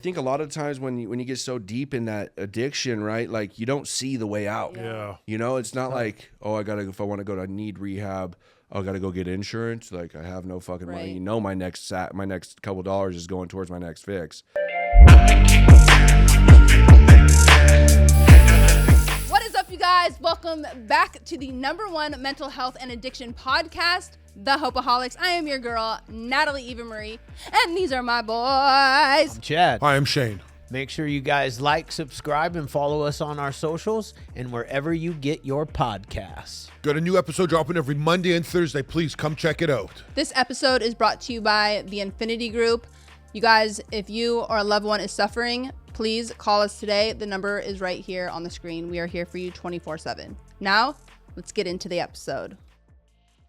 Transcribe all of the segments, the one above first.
I think a lot of times when you get so deep in that addiction, right, like you don't see the way out. Yeah. You know, it's not like, oh, if I want to go to need rehab, I got to go get insurance. Like I have no fucking money. You know, my next couple dollars is going towards my next fix. What is up, you guys? Welcome back to the #1 mental health and addiction podcast, the Hopeaholics. I am your girl, Natalie Eva Marie, and these are my boys. I'm Chad. Hi, I'm Shane. Make sure you guys like, subscribe, and follow us on our socials and wherever you get your podcasts. Got a new episode dropping every Monday and Thursday. Please come check it out. This episode is brought to you by the Infinity Group. You guys, if you or a loved one is suffering, please call us today. The number is right here on the screen. We are here for you 24/7. Now, let's get into the episode.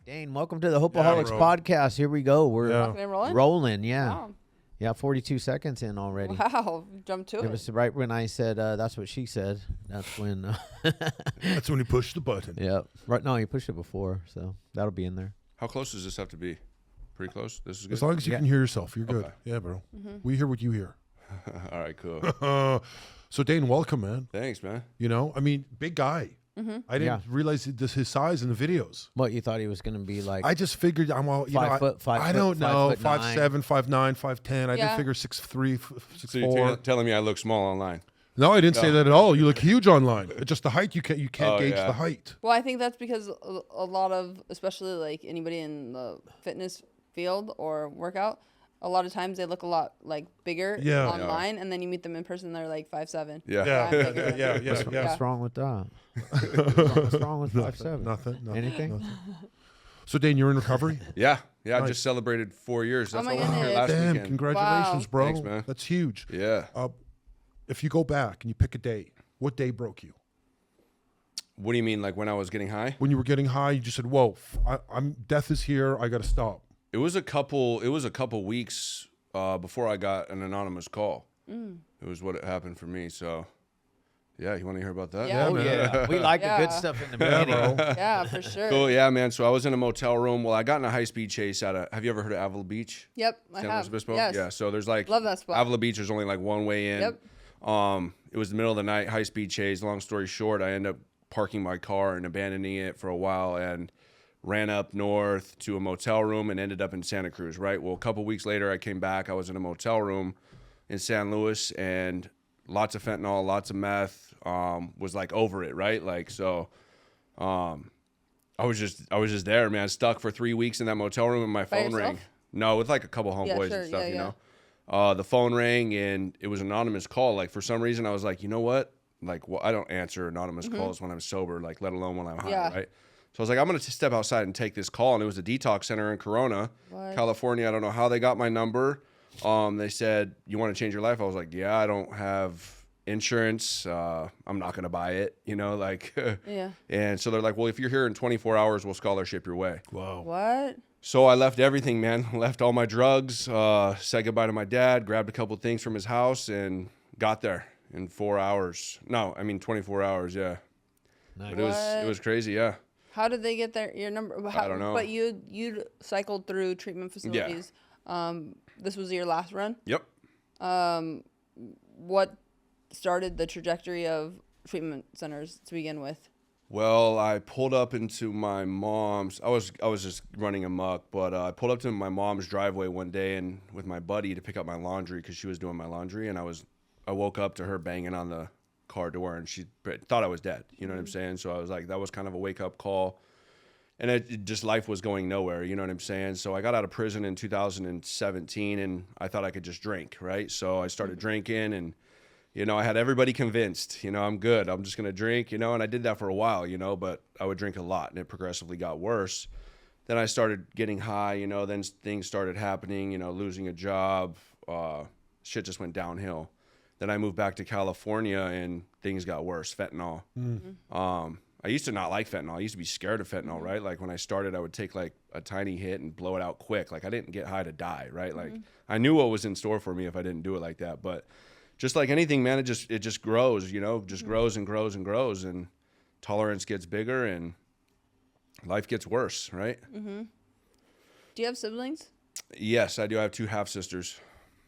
Dane, welcome to the Hopeaholics Podcast. Here we go. We're rolling. Yeah. Wow. Yeah, 42 seconds in already. Wow, jump to it. It was right when I said, that's what she said. That's when. That's when you push the button. Yeah. Right. No, you pushed it before, so that'll be in there. How close does this have to be? Pretty close? This is good? As long as you can hear yourself, you're good. Okay. Yeah, bro. Mm-hmm. We hear what you hear. All right, cool. So, Dane, welcome, man. Thanks, man. You know, I mean, big guy. Mm-hmm. I didn't realize his size in the videos. What, you thought he was going to be like? I just figured I don't know, 5'7", 5'9", 5'10". I didn't figure 6'3", 6'4". So you're telling me I look small online? No, I didn't say that at all. You look huge online. Just the height, you can't gauge the height. Well, I think that's because a lot of, especially like anybody in the fitness field or workout, a lot of times they look a lot like bigger online, and then you meet them in person, they're like 5'7". Yeah. What's wrong with that? What's wrong with 5'7"? Nothing. Anything? Nothing. So, Dane, you're in recovery? Yeah. Nice. I just celebrated 4 years. That's my all I was here goodness. last Damn, weekend. congratulations, bro. Thanks, man. That's huge. Yeah. If you go back and you pick a day, what day broke you? What do you mean, like when I was getting high? When you were getting high, you just said, "Whoa, death is here. I got to stop." It was a couple weeks before I got an anonymous call. It was what happened for me. So, yeah, you want to hear about that? Yeah. Oh, yeah. We like the good stuff in the beginning. Yeah, for sure. Cool, yeah, man. So I was in a motel room. Well, I got in a high-speed chase out of. Have you ever heard of Avila Beach? Yep, I San have. Luis Obispo? Yes. Yeah. So there's like Love that spot. Avila Beach. There's only like one way in. Yep. It was the middle of the night, high-speed chase. Long story short, I ended up parking my car and abandoning it for a while and ran up north to a motel room and ended up in Santa Cruz, right? Well, a couple weeks later, I came back. I was in a motel room in San Luis and lots of fentanyl, lots of meth, was like over it, right? Like, so I was just there, man, stuck for 3 weeks in that motel room and my phone rang. No, with like a couple homeboys and stuff, you know? The phone rang and it was an anonymous call. Like for some reason I was like, you know what? Like, well, I don't answer anonymous calls when I'm sober, like let alone when I'm high, right? So I was like, I'm going to step outside and take this call. And it was a detox center in Corona, California. I don't know how they got my number. They said, you want to change your life? I was like, yeah, I don't have insurance. I'm not going to buy it, you know, like, And so they're like, well, if you're here in 24 hours, we'll scholarship your way. Wow. What? So I left everything, man. Left all my drugs, said goodbye to my dad, grabbed a couple things from his house and got there in 4 hours. No, I mean 24 hours. Yeah. Nice. But it was crazy. Yeah. How did they get your number? I don't know. But you cycled through treatment facilities. Yeah. This was your last run? Yep. What started the trajectory of treatment centers to begin with? Well, I pulled up into my mom's. I was just running amok, but I pulled up to my mom's driveway one day and with my buddy to pick up my laundry because she was doing my laundry, and I woke up to her banging on the car door, and she thought I was dead. You know what I'm saying? So I was like, that was kind of a wake up call, and it just life was going nowhere. You know what I'm saying? So I got out of prison in 2017, and I thought I could just drink, right? So I started drinking and. You know, I had everybody convinced, you know, I'm good. I'm just going to drink, you know, and I did that for a while, you know, but I would drink a lot and it progressively got worse. Then I started getting high, you know, then things started happening, you know, losing a job, shit just went downhill. Then I moved back to California and things got worse, fentanyl. I used to not like fentanyl. I used to be scared of fentanyl, right? Like when I started, I would take like a tiny hit and blow it out quick. Like I didn't get high to die, right? Like I knew what was in store for me if I didn't do it like that, but just like anything, man, it just grows, you know, just grows and grows and grows, and tolerance gets bigger and life gets worse, right? Do you have siblings? Yes, I do. I have two half sisters.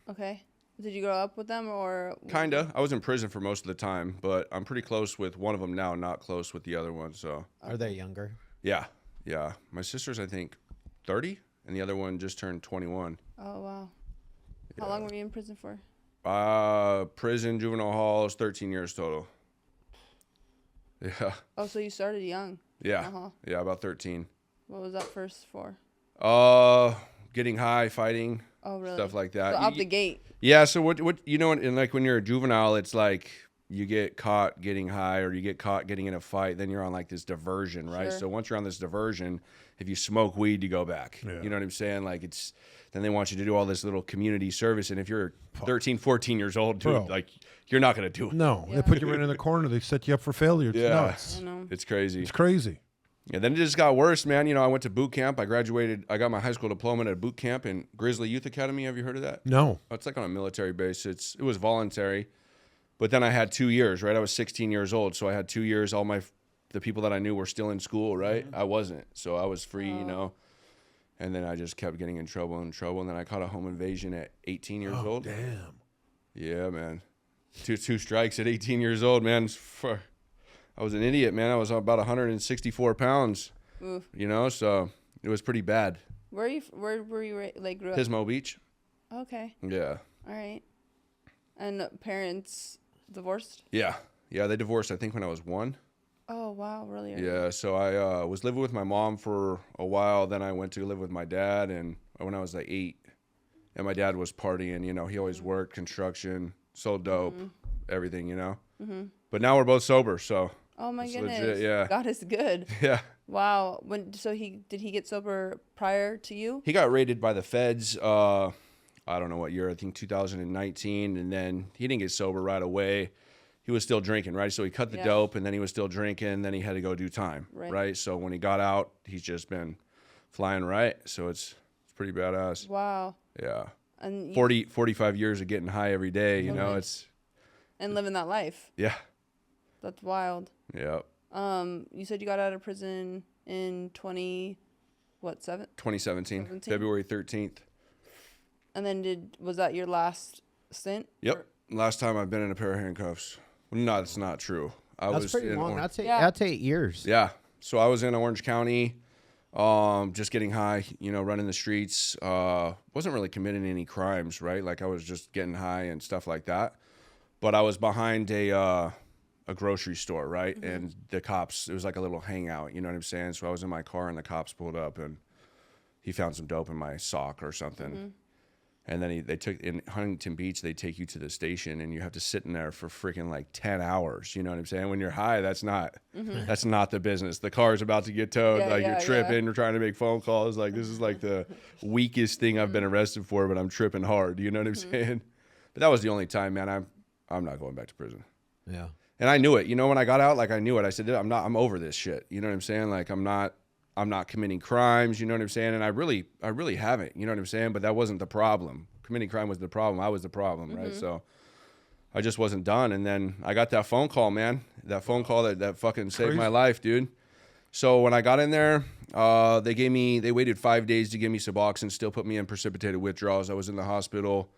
Okay. Did you grow up with them or? Kinda. I was in prison for most of the time, but I'm pretty close with one of them now, not close with the other one. So. Are they younger? Yeah. Yeah. My sister's, I think, 30, and the other one just turned 21. Oh, wow. How long were you in prison for? Prison, juvenile halls, 13 years total. Yeah. Oh, so you started young. Yeah. Yeah, about 13. What was that first for? Getting high, fighting. Oh, really? Stuff like that. So out the gate. Yeah. So what and like when you're a juvenile, it's like you get caught getting high or you get caught getting in a fight, then you're on like this diversion, right? Sure. So once you're on this diversion, if you smoke weed, you go back. Yeah. You know what I'm saying? Like then they want you to do all this little community service. And if you're 13, 14 years old, dude, like you're not going to do it. No, they put you right in the corner. They set you up for failure. It's nuts. I know. It's crazy. It's crazy. Yeah, then it just got worse, man. You know, I went to boot camp. I graduated. I got my high school diploma at a boot camp in Grizzly Youth Academy. Have you heard of that? No. It's like on a military base. It was voluntary. But then I had 2 years, right? I was 16 years old. So I had 2 years. The people that I knew were still in school, right? I wasn't. So I was free, you know. And then I just kept getting in trouble. And then I caught a home invasion at 18 years old. Damn. Yeah, man. Two strikes at 18 years old, man. I was an idiot, man. I was about 164 pounds. Oof. You know, so it was pretty bad. Where were you like grew up? Pismo Beach. Okay. Yeah. All right. And parents divorced? Yeah. Yeah, they divorced, I think, when I was 1. Oh, wow. Really? Yeah, so I was living with my mom for a while. Then I went to live with my dad and when I was like 8. And my dad was partying, you know. He always worked, construction, sold dope, everything, you know. Mm-hmm. But now we're both sober, so. Oh, my goodness. Legit, yeah. God is good. Yeah. Wow. Did he get sober prior to you? He got raided by the feds, I don't know what year, I think 2019. And then he didn't get sober right away. He was still drinking, right? So he cut the dope and then he was still drinking. Then he had to go do time, right? So when he got out, he's just been flying right. So it's pretty badass. Wow. Yeah. And 45 years of getting high every day, you know, it's. And living that life. Yeah. That's wild. Yeah. You said you got out of prison in 2017, February 13th. And then was that your last stint? Yep. Last time I've been in a pair of handcuffs. No, that's not true. That's pretty long. That's 8 years. Yeah. So I was in Orange County, just getting high, you know, running the streets. Wasn't really committing any crimes, right? Like I was just getting high and stuff like that. But I was behind a grocery store, right? Mm-hmm. And the cops, it was like a little hangout, you know what I'm saying? So I was in my car and the cops pulled up and he found some dope in my sock or something. Mm-hmm. And then they took in Huntington Beach, they take you to the station and you have to sit in there for freaking like 10 hours. You know what I'm saying? When you're high, that's not the business. The car's about to get towed. You're tripping, you're trying to make phone calls. Like this is like the weakest thing I've been arrested for, but I'm tripping hard. You know what I'm saying? But that was the only time, man. I'm not going back to prison. Yeah. And I knew it. You know, when I got out, like I knew it. I said, I'm over this shit. You know what I'm saying? Like I'm not committing crimes, you know what I'm saying? And I really haven't, you know what I'm saying? But that wasn't the problem. Committing crime was the problem. I was the problem, right? So I just wasn't done. And then I got that phone call, man. That phone call that fucking saved my life, dude. So when I got in there, they waited 5 days to give me Suboxone, still put me in precipitated withdrawals. I was in the hospital.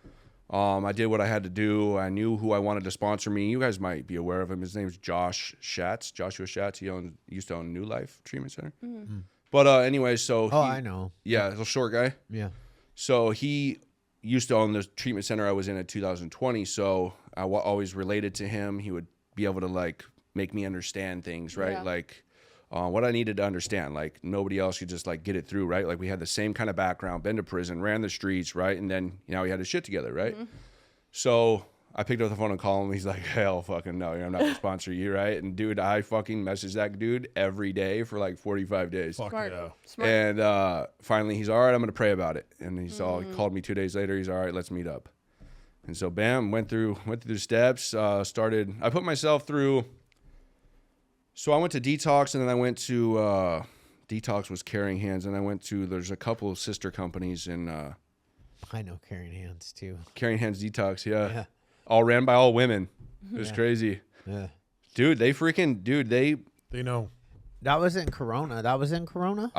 I did what I had to do. I knew who I wanted to sponsor me. You guys might be aware of him. His name's Joshua Schatz. He used to own New Life Treatment Center. Mm-hmm. But anyway, so I know. Yeah, little short guy. Yeah. So he used to own the treatment center I was in 2020. So I always related to him. He would be able to like make me understand things, right? Yeah. Like what I needed to understand. Like nobody else could just like get it through, right? Like we had the same kind of background, been to prison, ran the streets, right? And then, you know, we had his shit together, right? Mm-hmm. So I picked up the phone and called him. He's like, hell fucking no, I'm not going to sponsor you, right? And dude, I fucking messaged that dude every day for like 45 days. Fuck yeah. Smart. And finally he's all right, I'm going to pray about it. And he called me 2 days later. He's all right, let's meet up. And so bam, went through the steps, I put myself through. So I went to Detox and then I went to, Detox was Caring Hands. And I went to, there's a couple of sister companies in, I know Caring Hands too. Caring Hands Detox. Yeah. All ran by all women. It was crazy. Yeah. Dude, they know. That was in Corona. I was in Corona,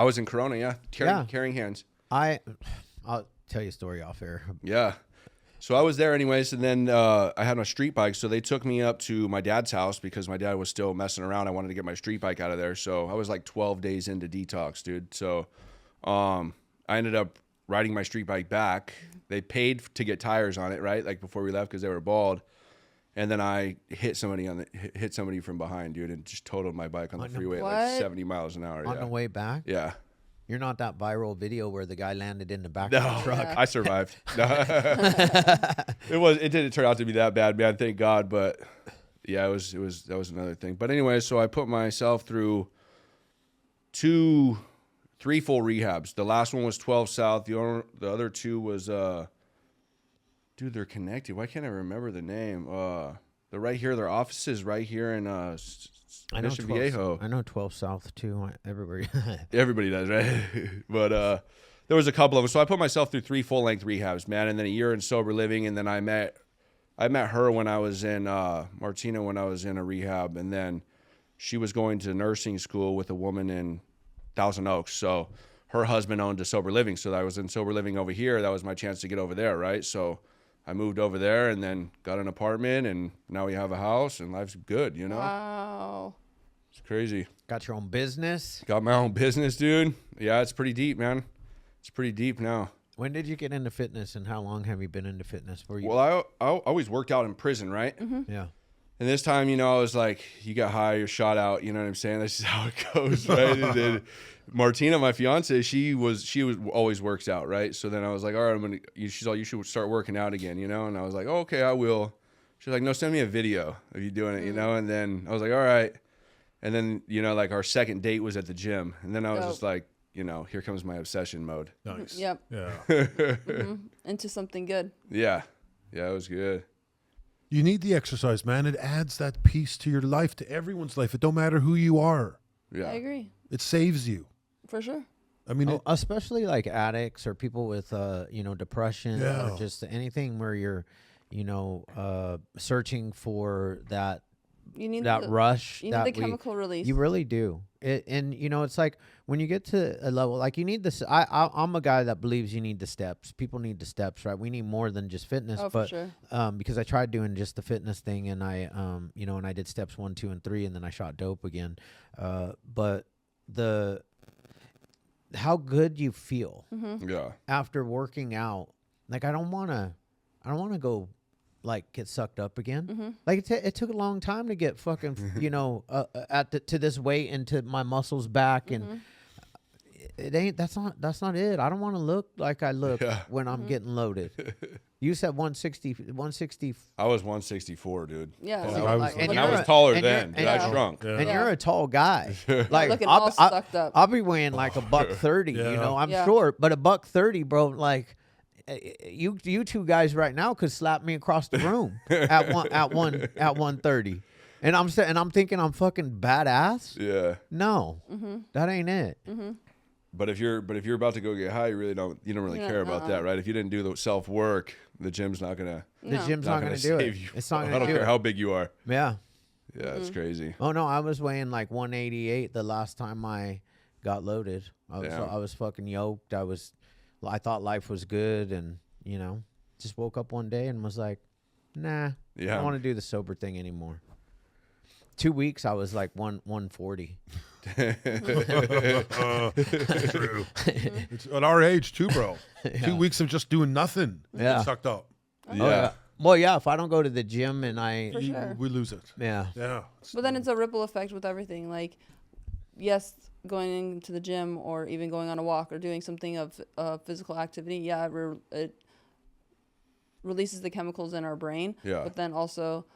yeah. Caring Hands. I'll tell you a story off air. Yeah. So I was there anyways, and then I had my street bike, so they took me up to my dad's house because my dad was still messing around. I wanted to get my street bike out of there, so I was like 12 days into detox, dude. So I ended up riding my street bike back. They paid to get tires on it, right? Like before we left because they were bald. And then I hit somebody from behind, dude, and just totaled my bike on the freeway at like 70 miles an hour. On the way back? Yeah. You're not that viral video where the guy landed in the back of the truck. I survived. It didn't turn out to be that bad, man. Thank God. But yeah, that was another thing. But anyway, so I put myself through 3 full rehabs. The last one was 12 South. The other 2 was dude, they're connected. Why can't I remember the name? They're right here. Their office is right here in Mission Viejo. I know 12 South too. Everybody does, right? But there was a couple of them. So I put myself through 3 full-length rehabs, man, and then a year in sober living, and then I met her when I was in Martina when I was in a rehab, and then she was going to nursing school with a woman in Thousand Oaks. So her husband owned a sober living, so I was in sober living over here. That was my chance to get over there, right? So I moved over there and then got an apartment, and now we have a house, and life's good, you know? Wow. It's crazy. Got your own business? Got my own business, dude. Yeah, it's pretty deep, man. It's pretty deep now. When did you get into fitness, and how long have you been into fitness? Well, I always worked out in prison, right? Mm-hmm. Yeah. And this time, you know, I was like, you got high, you're shot out. You know what I'm saying? That's just how it goes, right? And then Martina, my fiance, she always works out, right? So then I was like, all right, she's all, you should start working out again, you know? And I was like, oh, okay, I will. She's like, no, send me a video of you doing it, you know? And then I was like, all right. And then, you know, like our second date was at the gym. And then I was just like, you know, here comes my obsession mode. Nice. Yep. Yeah. Into something good. Yeah. Yeah, it was good. You need the exercise, man. It adds that piece to your life, to everyone's life. It don't matter who you are. Yeah. I agree. It saves you. For sure. I mean, especially like addicts or people with, depression or just anything where you're, searching for that. You need that rush. You need the chemical release. You really do. It's like when you get to a level, like you need this. I'm a guy that believes you need the steps. People need the steps, right? We need more than just fitness. Oh, but, for sure. Because I tried doing just the fitness thing, and I, and I did steps 1, 2, and 3, and then I shot dope again. But how good you feel after working out. Like I don't want to go like get sucked up again. Like it took a long time to get fucking to this weight and to my muscles back, and that's not it. I don't want to look like I look when I'm getting loaded. You said 160. I was 164, dude. Yeah, I was taller then, but I shrunk. Yeah. And you're a tall guy. Like looking all sucked up. I'll be weighing like $130. You know, I'm short, but $130, bro. Like. You two guys right now could slap me across the room at 130, and I'm thinking I'm fucking badass. Yeah. No, that ain't it. But if you're about to go get high, you don't really care about that, right? If you didn't do the self work, the gym's not gonna. The gym's not gonna do it. You. It's not gonna. I don't care how big you are. Yeah. Yeah, it's crazy. Oh no, I was weighing like 188 the last time I got loaded. I was fucking yoked. I thought life was good, and just woke up one day and was like, nah, I don't want to do the sober thing anymore. 2 weeks I was like 140. It's true. It's at our age too, bro. 2 weeks of just doing nothing. Yeah. Get sucked up. Yeah. Well, yeah, if I don't go to the gym and we lose it. Yeah. Yeah. But then it's a ripple effect with everything. Like, yes, going into the gym or even going on a walk or doing something of physical activity, it releases the chemicals in our brain. Yeah. But then also,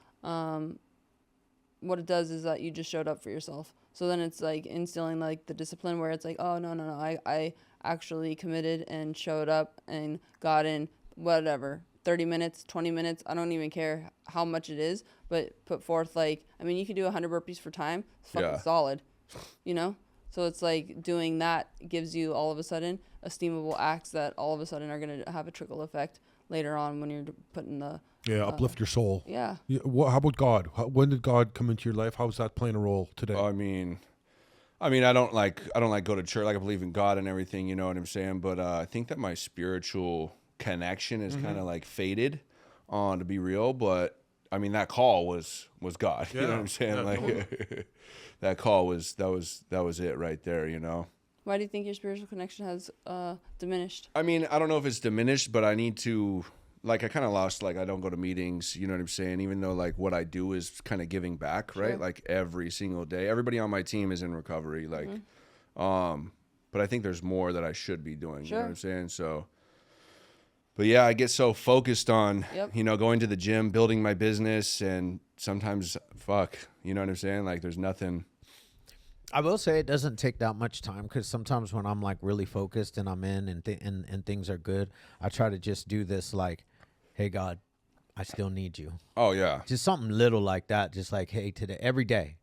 what it does is that you just showed up for yourself. So then it's like instilling like the discipline where it's like, oh, no, I actually committed and showed up and got in whatever, 30 minutes, 20 minutes. I don't even care how much it is, but put forth you can do 100 burpees for time. It's fucking solid, So it's like doing that gives you all of a sudden esteemable acts that all of a sudden are going to have a trickle effect later on when you're putting the uplift your soul. Yeah. How about God? When did God come into your life? How's that playing a role today? I mean, I don't like go to church. Like I believe in God and everything. You know what I'm saying? But I think that my spiritual connection is kind of like faded. to be real. But I mean, that call was God. You know what I'm saying? Yeah, like totally. that call was it right there. You know. Why do you think your spiritual connection has diminished? I mean, I don't know if it's diminished, but I need to, like, I kind of lost, like, I don't go to meetings, you know what I'm saying? Even though, like, what I do is kind of giving back, right? Like, every single day. Everybody on my team is in recovery, like, but I think there's more that I should be doing, you know what I'm saying? So, but yeah, I get so focused on, you know, going to the gym, building my business, and sometimes, you know what I'm saying? Like, there's nothing. I will say it doesn't take that much time, because sometimes when I'm like really focused and I'm in and things are good, I try to just do this like, hey God, I still need you. Oh yeah. Just something little like that. Just like, hey, today, every day.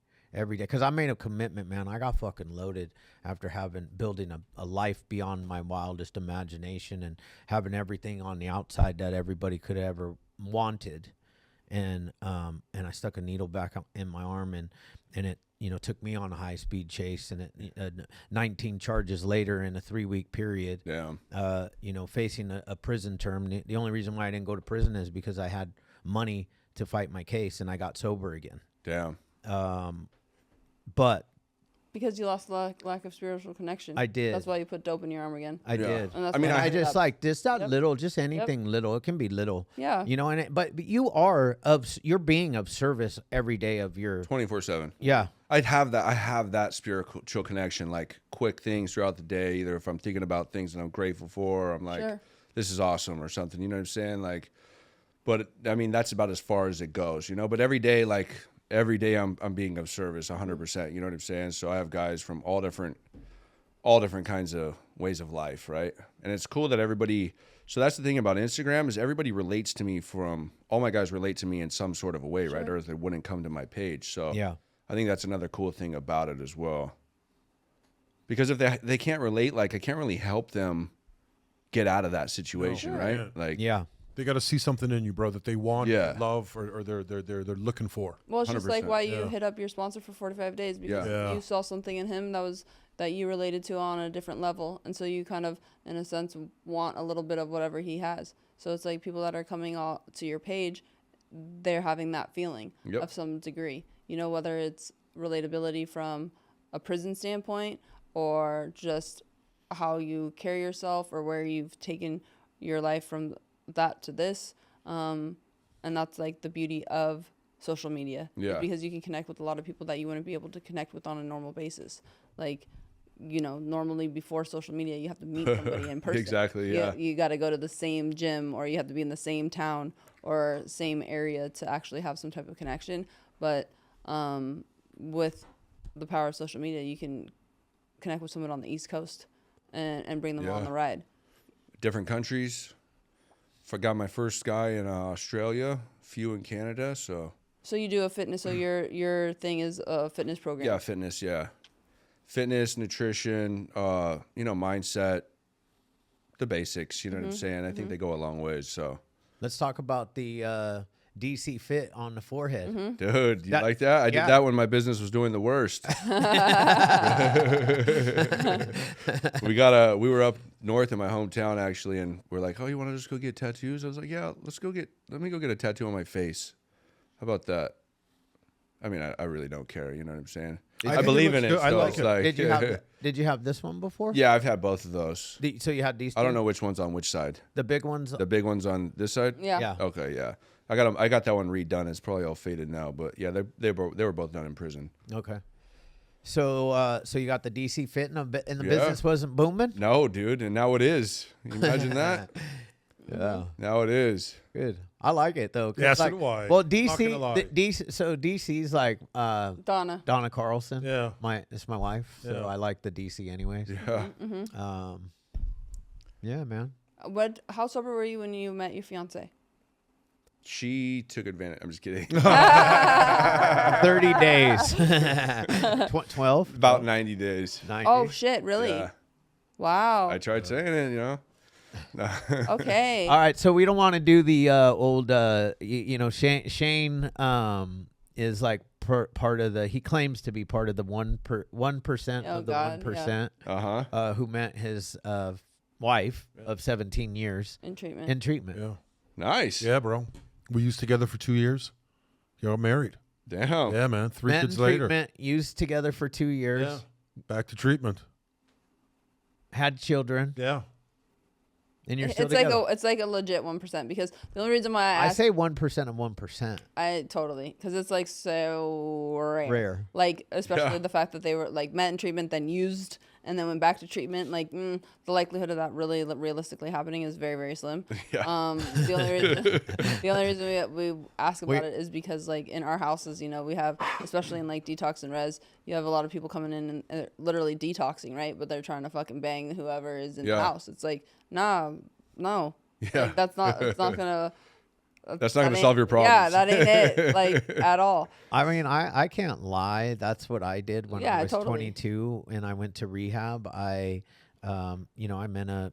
Cause I made a commitment, man. I got fucking loaded after building a life beyond my wildest imagination and having everything on the outside that everybody could have ever wanted. And I stuck a needle back in my arm and it, you know, took me on a high-speed chase, and it 19 charges later in a 3-week period. Yeah. You know, facing a prison term. The only reason why I didn't go to prison is because I had money to fight my case, and I got sober again. Damn. But because you lost lack of spiritual connection. I did. That's why you put dope in your arm again. I did. And that's I mean, why I just like just that little, just anything little. It can be little. Yeah. You know, but you're being of service every day of your 24/7. Yeah. I have that spiritual connection, like quick things throughout the day, either if I'm thinking about things that I'm grateful for, or I'm like, this is awesome or something, you know what I'm saying? Like, but I mean, that's about as far as it goes, you know, but every day I'm being of service 100%, you know what I'm saying? So I have guys from all different kinds of ways of life, right? And it's cool that everybody, so that's the thing about Instagram, is everybody relates to me all my guys relate to me in some sort of a way, right? Or they wouldn't come to my page. So Yeah. I think that's another cool thing about it as well. Because if they can't relate, like, I can't really help them get out of that situation, right? Yeah. Like, they got to see something in you, bro, that they want, love, or they're looking for. Well, it's 100%. just like why you hit up your sponsor for 45 days, because you saw something in him that you related to on a different level, and so you kind of, in a sense, want a little bit of whatever he has. So it's like people that are coming to your page, they're having that feeling of some degree. You know, whether it's relatability from a prison standpoint or just how you carry yourself or where you've taken your life from that to this. And that's like the beauty of social media. Yeah. Because you can connect with a lot of people that you wouldn't be able to connect with on a normal basis. Like, you know, normally before social media, you have to meet somebody in person. Exactly, yeah. You got to go to the same gym, or you have to be in the same town or same area to actually have some type of connection. But with the power of social media, you can connect with someone on the East Coast and bring them on the ride. Different countries. Got my first guy in Australia, few in Canada, so you do a fitness, so your thing is a fitness program. Yeah, fitness, nutrition, you know, mindset, the basics, you know what I'm saying? I think they go a long ways, so. Let's talk about the DC Fit on the forehead. Dude, you like that? I did that when my business was doing the worst. We were up north in my hometown, actually, and we're like, oh, you want to just go get tattoos? I was like, yeah, let me go get a tattoo on my face. How about that? I mean, I really don't care, you know what I'm saying? I believe in it. So I like it. Did you have this one before? Yeah, I've had both of those. So you had these two? I don't know which one's on which side. The big ones? The big one's on this side? Yeah. Okay, yeah. I got that one redone. It's probably all faded now, but yeah, they were both done in prison. Okay. So you got the DC Fit and the business wasn't booming? No, dude, and now it is. Can you imagine that? Yeah. Now it is. Good. I like it though. Yeah, so like, do I. Well, DC's like Donna Carlson. Yeah. It's my wife, so I like the DC anyways. Yeah. Yeah, man. How sober were you when you met your fiancée? She took advantage. I'm just kidding. 30 days. 12? About 90 days. 90. Oh shit! Really? Yeah. Wow. I tried saying it, you know. Okay. All right, so we don't want to do the old, Shane is like part of the. He claims to be part of the 1% of the 1%. Yeah. Who met his wife of 17 years in treatment. Yeah. Nice. Yeah, bro. We used together for 2 years. You're married. Damn. Yeah, man. 3 Men kids later. Treatment, used together for 2 years. Yeah. Back to treatment. Had children. Yeah. And you're still together. It's like a legit 1% because the only reason why I say 1% of 1%. I totally, because it's like so rare. Like especially the fact that they were like met in treatment, then used, and then went back to treatment. Like the likelihood of that really realistically happening is very, very slim. Yeah. The only reason we ask about it is because like in our houses, you know, we have, especially in like detox and res, you have a lot of people coming in and literally detoxing, right? But they're trying to fucking bang whoever is in the house. It's like, no. Yeah. Like, that's not gonna. That's not gonna solve your problems. Yeah, that ain't it, like at all. I mean, I can't lie. That's what I did when I was totally. 22 and I went to rehab. I'm in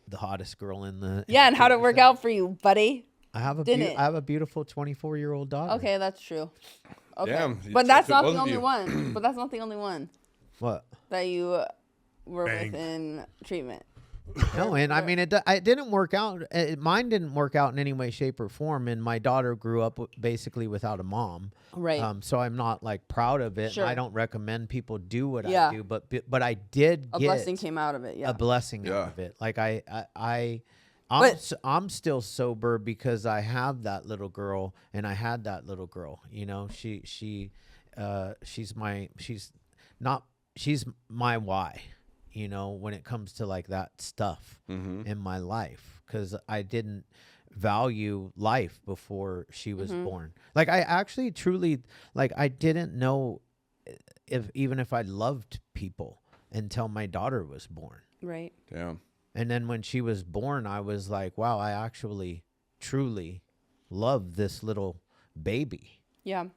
the hottest girl in the. Yeah, and how'd it work out for you, buddy? I have a beautiful 24-year-old daughter. Okay, that's true. Okay, Damn, but that's not the only one. But that's not the only one. What? That you were with in treatment. No, and I mean, it didn't work out. Mine didn't work out in any way, shape, or form. And my daughter grew up basically without a mom. Right. So I'm not like proud of it. Sure. And I don't recommend people do what I do. But I did get a blessing came out of it. Yeah. A blessing out of it. Like I'm still sober because I have that little girl, and I had that little girl. You know, she's my why. You know, when it comes to like that stuff in my life, because I didn't value life before she was born. Like I actually truly, like I didn't know if I loved people until my daughter was born. Right. Damn. And then when she was born, I was like, wow, I actually truly love this little baby. Yeah.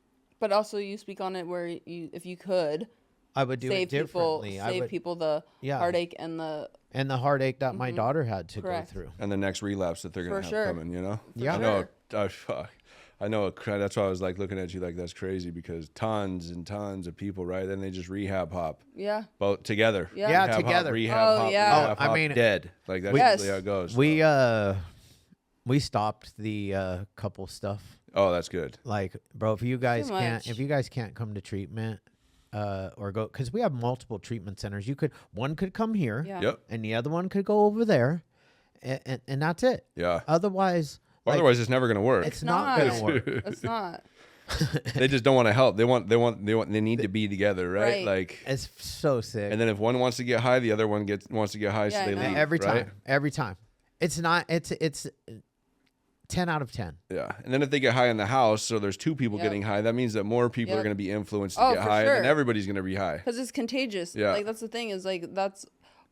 But also you speak on it where if you could, I would do it differently. Save people the heartache and the heartache that my daughter had to go through, and the next relapse that they're gonna have coming. You know, Yeah. I know. That's why I was like looking at you like that's crazy because tons and tons of people, right? Then they just rehab hop. Yeah. Both together. Yeah. Yeah, Rehab together. Hop, rehab hop. Yeah. Rehab hop, I mean, dead. Like that's usually how it goes. We stopped the couple stuff. Oh, that's good. Like, bro, if you guys can't come to treatment, or go, because we have multiple treatment centers. One could come here, Yep, and the other one could go over there, and that's it. Yeah. Otherwise, it's never gonna work. It's not gonna work. It's not. They just don't want to help. They need to be together, right? Like it's so sick. And then if one wants to get high, the other one wants to get high, so they leave. Every time. It's not. It's 10 out of 10. Yeah. And then if they get high in the house, so there's two people getting high, that means that more people are going to be influenced to get high, and then everybody's going to be high. Because it's contagious. Yeah. Like, that's the thing is, like,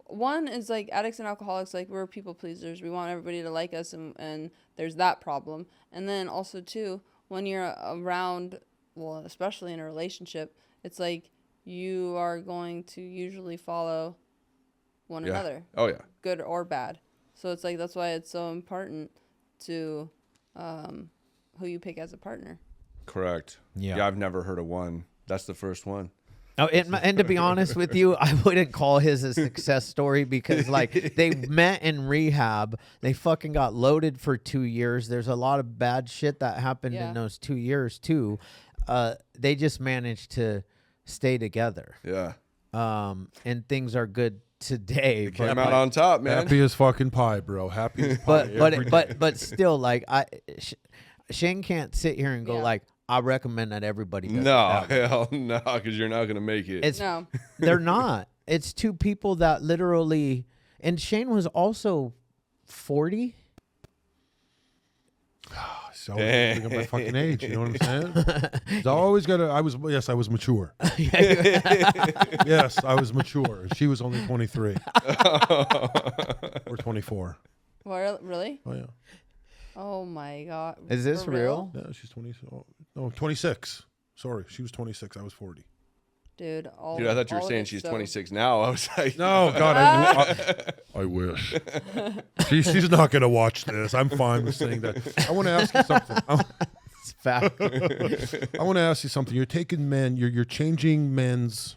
one is, like, addicts and alcoholics, like, we're people pleasers. We want everybody to like us, and there's that problem. And then also, too, when you're around, well, especially in a relationship, it's like you are going to usually follow one another. Oh, yeah. Good or bad. So it's like, that's why it's so important to who you pick as a partner. Correct. Yeah, I've never heard of one. That's the first one. Oh, and to be honest with you, I wouldn't call his a success story because, like, they met in rehab. They fucking got loaded for 2 years. There's a lot of bad shit that happened in those 2 years, too. They just managed to stay together. Yeah. And things are good today. Came out on top, man. Happy as fucking pie, bro. Happy as pie. But still, like, Shane can't sit here and go like, I recommend that everybody does hell no, because you're not gonna make it. They're not. It's two people that literally, and Shane was also 40. So I always bring up my fucking age. You know what I'm saying? So I always gotta. I was mature. Yes, I was mature. She was only 23 or 24. What, really? Oh yeah. Oh my God. Is this real? Yeah, she's 20. No, 26. Sorry, she was 26. I was 40. Dude, I thought you were saying she's 26 now. I was like, no, God, I wish. She's not gonna watch this. I'm fine with saying that. I want to ask you something. It's fact. I want to ask you something. You're taking men. You're changing men's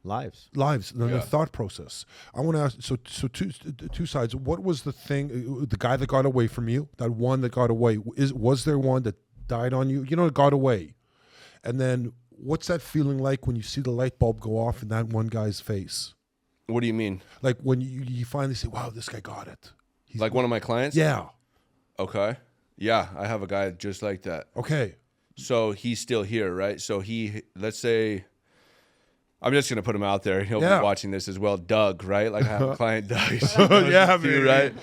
lives, the thought process. I want to ask, so two sides. What was the thing, the guy that got away from you, that one that got away, was there one that died on you? You know, it got away. And then what's that feeling like when you see the light bulb go off in that one guy's face? What do you mean? Like when you finally say, wow, this guy got it. He's like one of my clients? Yeah. Okay. Yeah, I have a guy just like that. Okay. So he's still here, right? So let's say, I'm just going to put him out there. He'll be watching this as well. Doug, right? Like I have a client, Doug. Yeah, dude, right?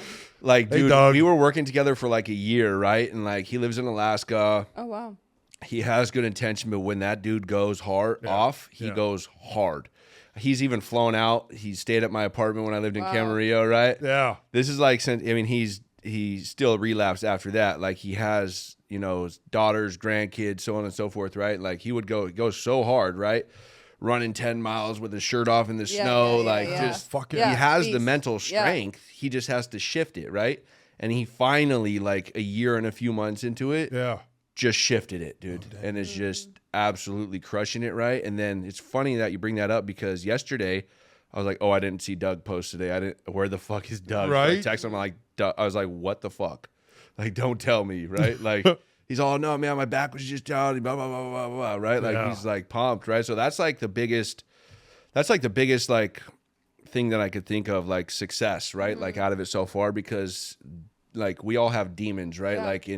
Like, dude, hey, we were working together for like a year, right? And like he lives in Alaska. Oh, wow. He has good intention, but when that dude goes off, he goes hard. He's even flown out. He stayed at my apartment when I lived in Camarillo, right? Yeah. This is like, I mean, he still relapsed after that. Like he has, you know, daughters, grandkids, so on and so forth, right? Like he would go so hard, right? Running 10 miles with his shirt off in the snow, just fucking. He has the mental strength. Yeah. He just has to shift it, right? And he finally, like a year and a few months into it, just shifted it, dude, and is just absolutely crushing it, right? And then it's funny that you bring that up because yesterday I was like, oh, I didn't see Doug post today. Where the fuck is Doug? Right? So I text him like, I was like, what the fuck? Like, don't tell me, right? Like, he's all, no, man, my back was just down, blah, blah, blah, blah, blah, right? Like, he's like pumped, right? So that's like the biggest like thing that I could think of, like success, right? Mm-hmm. Like out of it so far, because like we all have demons, right? Like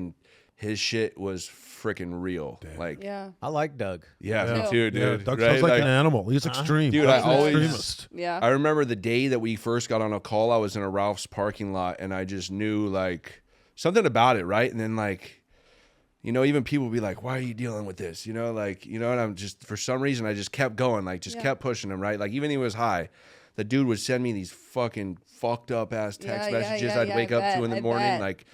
his shit was freaking real. Damn. Like, I like Doug. Yeah, me too, dude. Yeah, Doug sounds like an animal. He's extreme. Dude, I always. Yeah. I remember the day that we first got on a call. I was in a Ralph's parking lot, and I just knew like something about it, right? And then like, you know, even people would be like, "Why are you dealing with this?" You know, like, you know, and I'm just for some reason I just kept going, like, just kept pushing him, right? Like, even when he was high, the dude would send me these fucking fucked up ass text messages I'd wake up to in the morning, like,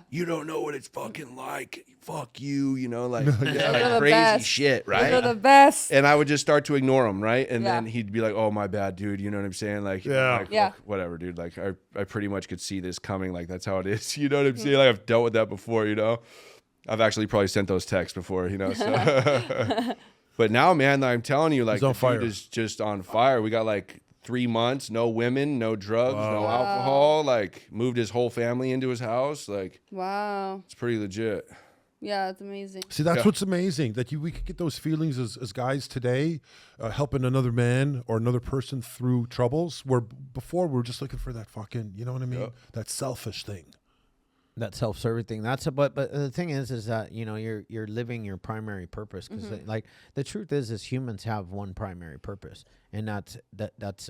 you don't know what it's fucking like. Fuck you, you know, like, like crazy shit, right? Those are the best. And I would just start to ignore him, right? And then he'd be like, "Oh, my bad, dude." You know what I'm saying? Like, like, whatever, dude. Like, I pretty much could see this coming. Like, that's how it is. You know what I'm saying? Like, I've dealt with that before. You know, I've actually probably sent those texts before. You know, so. But now, man, I'm telling you, like, the dude is just on fire. We got like 3 months, no women, no drugs, no alcohol. Like, moved his whole family into his house. Like, it's pretty legit. Yeah, it's amazing. See, that's what's amazing, that we could get those feelings as guys today, helping another man or another person through troubles, where before we were just looking for that fucking, you know what I mean? That selfish thing. That self-serving thing. But the thing is that, you know, you're living your primary purpose, because like the truth is humans have one primary purpose, and that's it's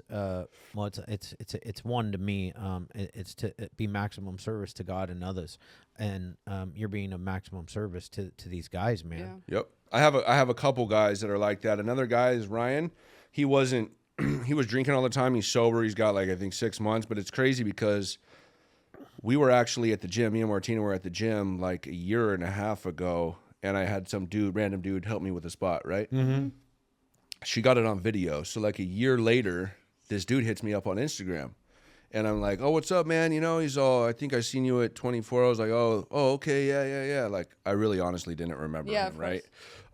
one to me. It's to be maximum service to God and others, and you're being a maximum service to these guys, man. Yep. I have a couple guys that are like that. Another guy is Ryan. He wasn't. He was drinking all the time. He's sober. He's got like I think 6 months, but it's crazy because we were actually at the gym. Me and Martina were at the gym like a year and a half ago, and I had some random dude, help me with a spot, right? Mm-hmm. She got it on video. So like a year later, this dude hits me up on Instagram, and I'm like, "Oh, what's up, man? You know," he's all, "I think I seen you at 24." I was like, "Oh, okay, yeah." Like, I really honestly didn't remember him, right?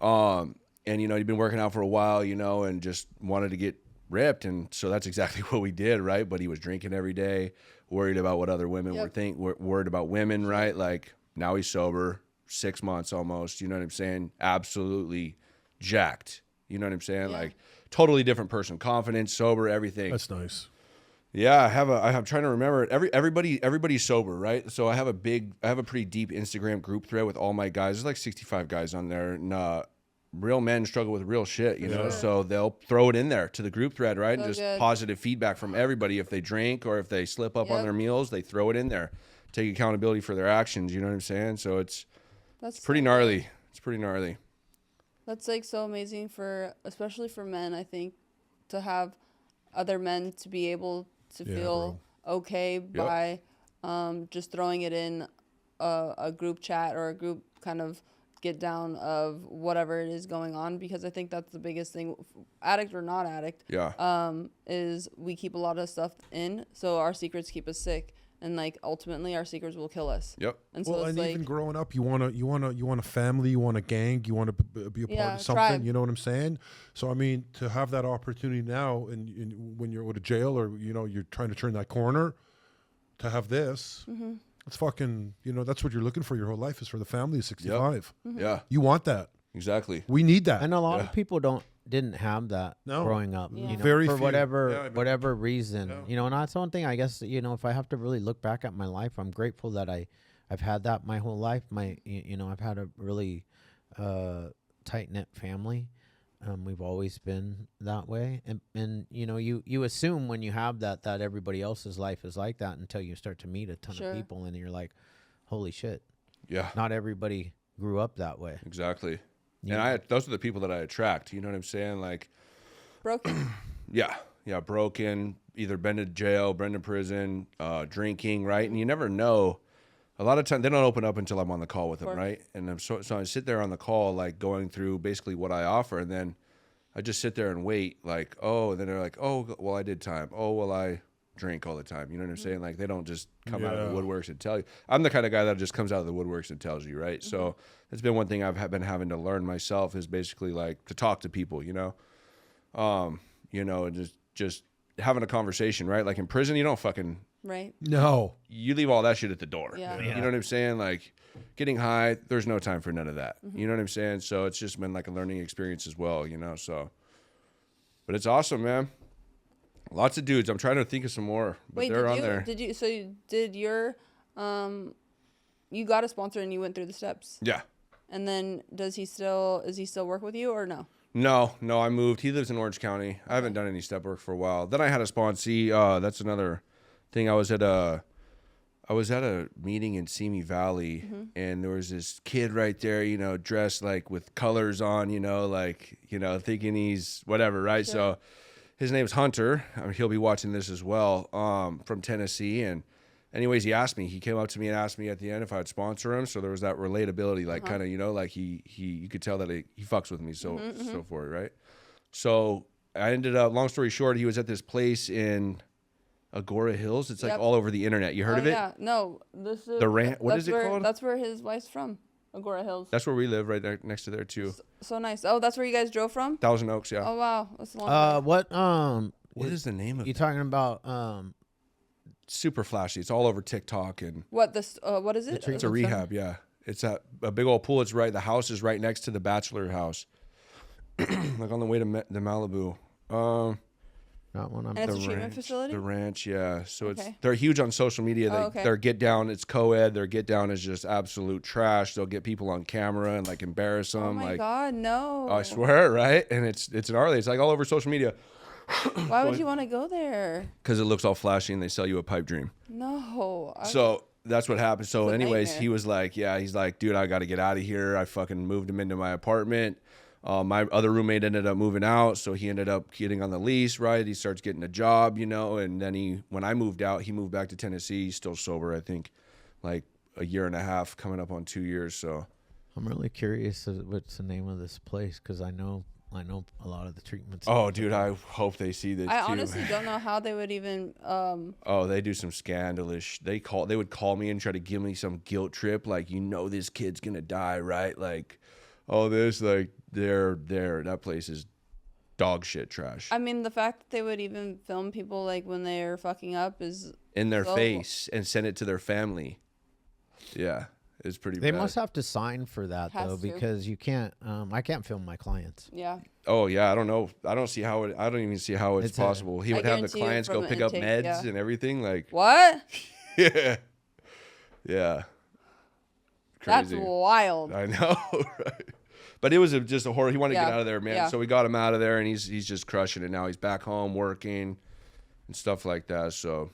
And you know, he'd been working out for a while, you know, and just wanted to get ripped, and so that's exactly what we did, right? But he was drinking every day, worried about what other women were worried about women, right? Like, now he's sober, 6 months almost, you know what I'm saying? Absolutely jacked, you know what I'm saying? Like, totally different person, confident, sober, everything. That's nice. Yeah, I'm trying to remember it. Everybody's sober, right? So I have a pretty deep Instagram group thread with all my guys. There's like 65 guys on there, and real men struggle with real shit, you know? So they'll throw it in there to the group thread, right? And just positive feedback from everybody. If they drink or if they slip up on their meals, they throw it in there. Take accountability for their actions, you know what I'm saying? So it's pretty gnarly. It's pretty gnarly. That's like so amazing especially for men, I think, to have other men to be able to feel okay by just throwing it in a group chat or a group kind of get down of whatever it is going on, because I think that's the biggest thing, addict or not addict, is we keep a lot of stuff in, so our secrets keep us sick. and like ultimately our secrets will kill us. Yep. And so Well, it's and like, even growing up, you want a family, you want a gang, you want to be a part of something. tribe. You know what I'm saying? So I mean, to have that opportunity now, and when you're with a jail, or you're trying to turn that corner, to have this, it's fucking. That's what you're looking for your whole life, is for the family of 65. Yep. Yeah. You want that. Exactly. We need that. And a lot of people didn't have that growing up. Yeah. Very for few. whatever reason. Yeah. And that's one thing, I guess, if I have to really look back at my life, I'm grateful that I've had that my whole life. I've had a really tight-knit family. We've always been that way. And you assume when you have that everybody else's life is like that until you start to meet a ton of people, and you're like, holy shit. Yeah. Not everybody grew up that way. Exactly. And those are the people that I attract. You know what I'm saying? Like, broken. yeah, broken, either been to jail, been to prison, drinking, right? And you never know. A lot of times they don't open up until I'm on the call with them, right? And so I sit there on the call, like going through basically what I offer, and then I just sit there and wait, like, and then they're like, oh, well, I did time. Oh, well, I drink all the time. You know what I'm saying? Like, they don't just come out of the woodworks and tell you. I'm the kind of guy that just comes out of the woodworks and tells you, right? So it's been one thing I've been having to learn myself, is basically like to talk to people, and just having a conversation, right? Like in prison, you don't fucking Right. No. You leave all that shit at the door. Yeah. You know what I'm saying? Like getting high, there's no time for none of that. You know what I'm saying? So it's just been like a learning experience as well, so. But it's awesome, man. Lots of dudes. I'm trying to think of some more, but Wait, they're on there. You got a sponsor and you went through the steps? Yeah. And then does he still work with you or no? No, I moved. He lives in Orange County. I haven't done any step work for a while. Then I had a sponsee. That's another thing. I was at a meeting in Simi Valley, and there was this kid right there, dressed like with colors on, thinking he's whatever, right? Sure. So his name's Hunter. He'll be watching this as well, from Tennessee. And anyways, he came up to me and asked me at the end if I'd sponsor him. So there was that relatability, like kind of, like you could tell that he fucks with me, so forth, right? So I ended up, long story short, he was at this place in Agora Hills. It's like all over the internet. You heard of it? Yeah. No, this is the Ranch. What is it called? That's where his wife's from. Agora Hills. That's where we live, right there, next to there too. So nice. Oh, that's where you guys drove from? Thousand Oaks, yeah. Oh wow, that's a long way. What is the name of it? You talking about super flashy. It's all over TikTok and what is it? It's a rehab, yeah. It's a big old pool. It's right. The house is right next to the bachelor house, like on the way to the Malibu. Not one. And it's a treatment facility. The ranch, yeah. So they're huge on social media. Their get down, it's co-ed. Their get down is just absolute trash. They'll get people on camera and like embarrass them. Oh my God, no! I swear, right? And it's gnarly. It's like all over social media. Why would you want to go there? Because it looks all flashy and they sell you a pipe dream. No. So that's what happened. So anyways, he was like, he's like, dude, I got to get out of here. I fucking moved him into my apartment. My other roommate ended up moving out, so he ended up getting on the lease, right? He starts getting a job, and then when I moved out, he moved back to Tennessee. He's still sober, I think, like a year and a half, coming up on 2 years. So I'm really curious what's the name of this place, because I know a lot of the treatments. Oh, dude, I hope they see this. I honestly don't know how they would even. They do some scandalous. They would call me and try to give me some guilt trip, like this kid's gonna die, right? Like, all this, like that place is dog shit trash. I mean, the fact that they would even film people like when they're fucking up is in their face and send it to their family. Yeah. It's pretty They bad. must have to sign for that, though, because you can't. I can't film my clients. Yeah. Oh yeah, I don't know. I don't even see how it's possible. He would have the clients go pick up meds and everything. Like what? Yeah. Yeah. Crazy. That's wild. I know, right? But it was just a horror. He wanted to get out of there, man. Yeah. So we got him out of there, and he's just crushing it now. He's back home working and stuff like that. So.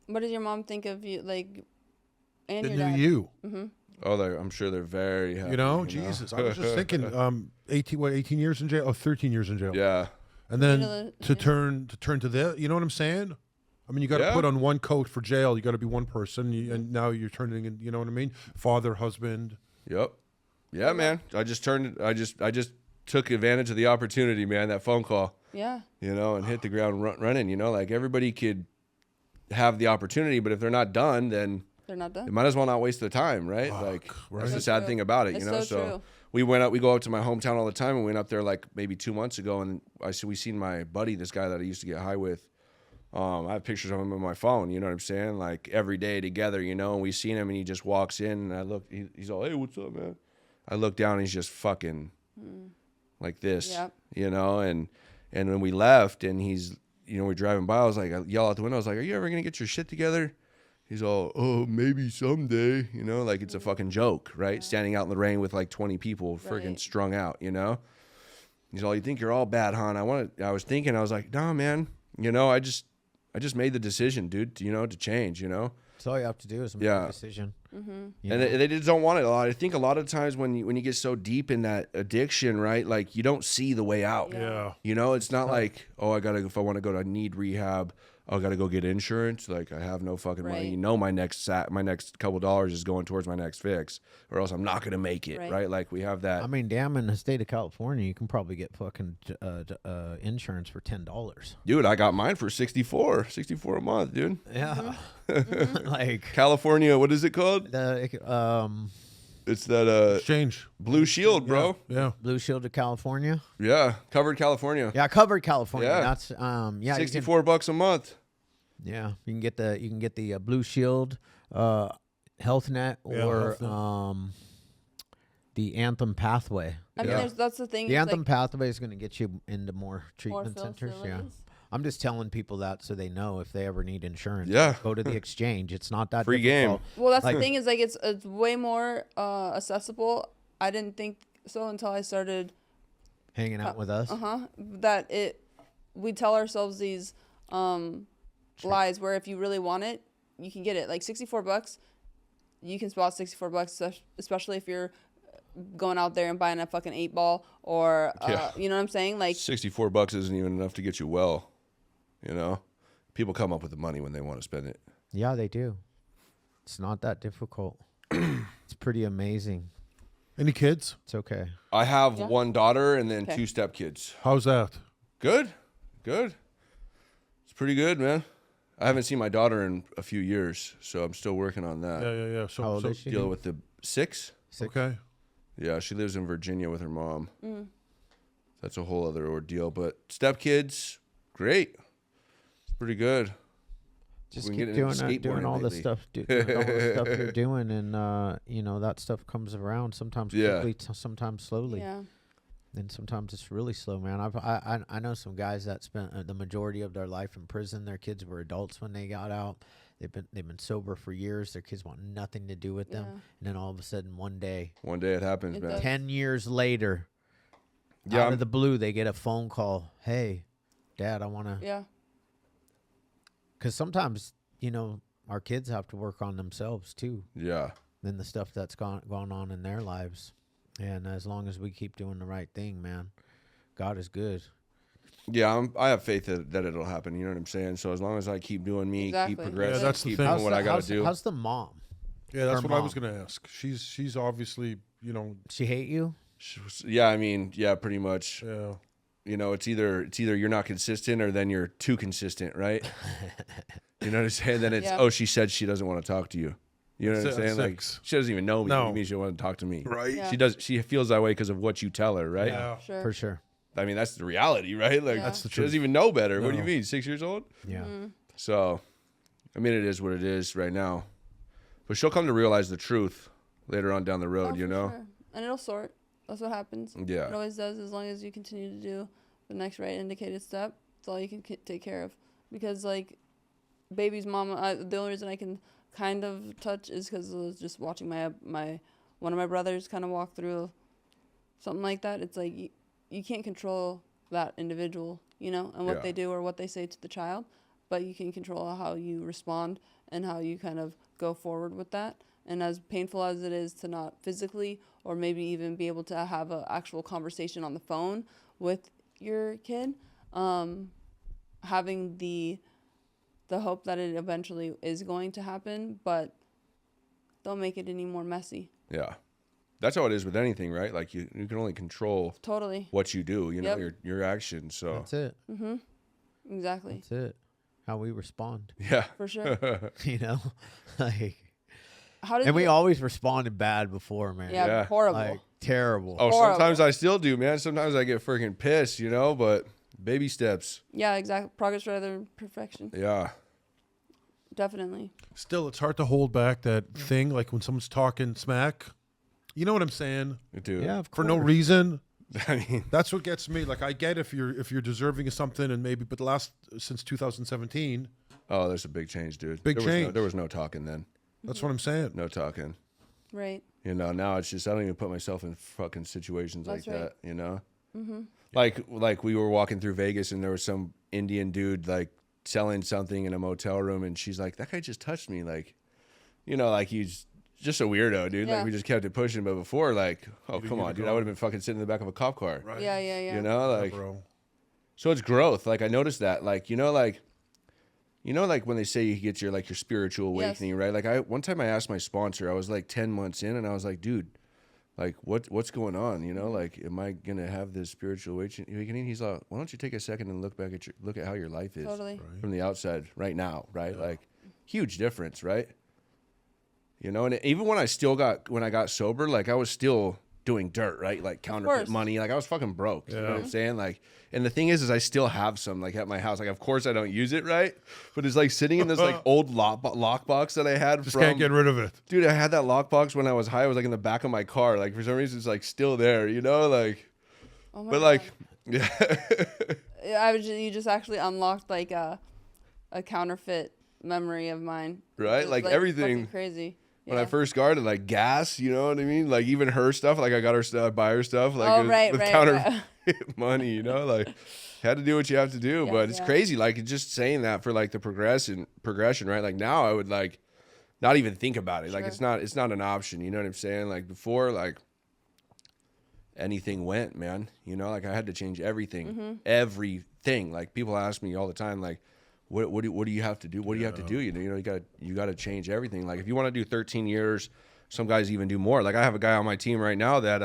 What does your mom think of you, like? And the your dad? you. Mm-hmm. Oh, I'm sure they're very happy. Jesus. I was just thinking, 18 years in jail? Oh, 13 years in jail. Yeah. And then to turn to this, you know what I'm saying? I mean, you got to put on one coat for jail. You got to be one person, and now you're turning in. You know what I mean? Father, husband. Yep. Yeah, man. I just took advantage of the opportunity, man. That phone call. Yeah. And hit the ground running. Like everybody could have the opportunity, but if they're not done, then they're not done. you might as well not waste their time, right? Fuck, right. That's the sad thing about it, It's you know. so true. We go up to my hometown all the time, and we went up there like maybe 2 months ago, and we seen my buddy, this guy that I used to get high with. I have pictures of him on my phone, you know what I'm saying? Like every day together, you know, and we seen him and he just walks in and I look, he's all, hey, what's up, man? I look down and he's just fucking like this, you know, and when we left and he's, you know, we're driving by, I yell out the window, I was like, are you ever going to get your shit together? He's all, oh, maybe someday, you know, like it's a fucking joke, right? Yeah. Standing out in the rain with like 20 people freaking strung out, you know? He's all, you think you're all bad, hon? I was thinking, I was like, nah, man, you know, I just made the decision, dude, you know, to change, you know? That's all you have to do is make a decision. Mm-hmm. And they just don't want it a lot. I think a lot of times when you get so deep in that addiction, right, like you don't see the way out. Yeah. You know, it's not like, oh, if I want to go to need rehab, I got to go get insurance. Like I have no fucking money. You know, my next couple dollars is going towards my next fix, or else I'm not going to make it. Right. Like we have that. I mean, damn, in the state of California, you can probably get fucking insurance for $10. Dude, I got mine for $64 a month, dude. Yeah. Like California, what is it called? It's that Exchange Blue Shield, bro. Yeah. Blue Shield of California. Yeah, covered California. Yeah, covered California. Yeah. That's $64 a month. Yeah, you can get the Blue Shield, Health Net, or the Anthem Pathway. I mean, that's the thing. The Anthem Pathway is going to get you into more treatment centers. Yeah. I'm just telling people that so they know if they ever need insurance. Yeah. Go to the exchange. It's not that free difficult. game. Well, that's the thing is like it's way more accessible. I didn't think so until I started hanging out with us. That we tell ourselves these lies where if you really want it, you can get it. Like $64, you can spot $64, especially if you're going out there and buying a fucking 8-ball or you know what I'm saying? Like $64 isn't even enough to get you well. You know, people come up with the money when they want to spend it. Yeah, they do. It's not that difficult. It's pretty amazing. Any kids? It's okay. I have one daughter and then 2 stepkids. How's that? Good. It's pretty good, man. I haven't seen my daughter in a few years, so I'm still working on that. Yeah. How old is she? Dealing with the 6. Okay. Yeah, she lives in Virginia with her mom. That's a whole other ordeal. But stepkids, great. It's pretty good. Just keep doing all the stuff, doing all the stuff you're doing, and you know that stuff comes around sometimes quickly, sometimes slowly. Yeah. And sometimes it's really slow, man. I know some guys that spent the majority of their life in prison. Their kids were adults when they got out. They've been sober for years. Their kids want nothing to do with them, and then all of a sudden, one day it happens, man. 10 years later, out of the blue, they get a phone call. Hey, Dad, I want to. Yeah. Because sometimes, you know, our kids have to work on themselves too. Yeah. Than the stuff that's gone on in their lives. And as long as we keep doing the right thing, man, God is good. Yeah, I have faith that it'll happen. You know what I'm saying? So as long as I keep doing me, keep progressing, that's the keep thing. doing what I got to do. How's the mom? Yeah, that's what I was going to ask. She's obviously, you know. She hate you? Yeah, I mean, yeah, pretty much. Yeah. You know, it's either you're not consistent or then you're too consistent, right? You know what I'm saying? Then it's, she said she doesn't want to talk to you. You know what I'm saying? Like, she doesn't even know me. No. It means she doesn't want to talk to me. Right. Yeah. She feels that way because of what you tell her, right? Yeah. Sure. For sure. I mean, that's the reality, right? Like, that's the she truth. doesn't even know better. No. What do you mean? 6 years old? Yeah. So, I mean, it is what it is right now. But she'll come to realize the truth later on down the road, you know? Sure. And it'll sort. That's what happens. Yeah. It always does, as long as you continue to do the next right indicated step. It's all you can take care of. Because, like, baby's mama, the only reason I can kind of touch is because I was just watching one of my brothers kind of walk through something like that. It's like you can't control that individual, you know, and what they do or what they say to the child, but you can control how you respond and how you kind of go forward with that. And as painful as it is to not physically or maybe even be able to have an actual conversation on the phone with your kid, having the hope that it eventually is going to happen, but don't make it any more messy. Yeah. That's how it is with anything, right? Like you can only control totally what you do, you know, your actions. So that's it. Exactly. That's it. how we respond. Yeah. For sure. You know, like, How did and we you- always responded bad before, man. Yeah, Yeah. horrible. Like terrible. Oh, Horrible. sometimes I still do, man. Sometimes I get freaking pissed, you know, but baby steps. Yeah, exactly. Progress rather than perfection. Yeah. Definitely. Still, it's hard to hold back that thing, like when someone's talking smack. You know what I'm saying? Dude. Yeah, of For course. no reason. I mean, That's what gets me. Like I get if you're deserving of something, and maybe, but since 2017, oh, there's a big change, dude. Big change. There was no talking then. that's what I'm saying. No talking. Right. You know, now it's just I don't even put myself in fucking situations That's like right. that. You know, like we were walking through Vegas and there was some Indian dude like selling something in a motel room, and she's like, "That guy just touched me," like, you know, like he's just a weirdo, dude. Yeah. Like we just kept it pushing, but before, like, oh didn't come give on, a dude, I go. would have been fucking sitting in the back of a cop car. Right. Yeah, yeah, yeah. You know, Yeah, like, bro. so it's growth. Like I noticed that, like you know, like when they say you get your spiritual awakening, right? Like one time I asked my sponsor, I was like 10 months in, and I was like, dude, like what's going on? You know, like am I gonna have this spiritual awakening? He's like, why don't you take a second and look at how your life is Totally. from the outside right now, right? Like huge difference, right? You know, and even when I got sober, like I was still doing dirt, right? Like counterfeit course. money. Like I was fucking broke. You know what I'm saying? Like, and the thing is I still have some like at my house. Like, of course I don't use it, right? But it's like sitting in this like old lockbox that I had Just from. can't get rid of it. Dude, I had that lockbox when I was high. It was like in the back of my car. Like for some reason, it's like still there. You know, like. Oh my But God. like, yeah. Yeah, you just actually unlocked like a counterfeit memory of mine. Right? It's, Like, everything- fucking crazy. When Yeah. I first started, like gas, you know what I mean? Like even her stuff, like I got her stuff, buy her stuff, like Oh, right, with right, counterfeit money, you know, like had to do what you have to do. Yeah, But it's yeah. crazy, like just saying that for like the progression, right? Like now I would like not even think about it. Like Sure. it's not an option. You know what I'm saying? Like before, like anything went, man. You know, like I had to change everything, everything. Like people ask me all the time, like. What do you have to do? What do you have to do? You know, you got to change everything. Like if you want to do 13 years, some guys even do more. Like I have a guy on my team right now that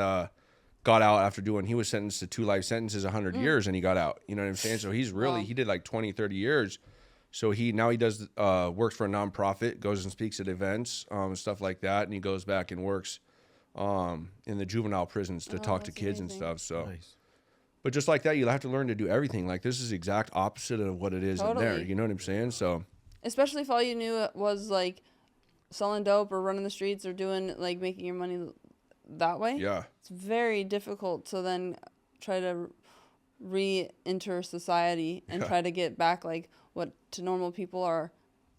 got out after he was sentenced to 2 life sentences, 100 years, and he got out. You know what I'm saying? So he's really he did like 20, 30 years. So he does works for a nonprofit, goes and speaks at events, stuff like that, and he goes back and works in the juvenile prisons to talk to that's kids amazing. and stuff. So. Nice. But just like that, you'll have to learn to do everything. Like this is exact opposite of what it is in there. Totally. You know what I'm saying? So Especially if all you knew was like selling dope or running the streets or doing like making your money that way. yeah, It's very difficult to then try to re-enter society and try to get back like what to normal people are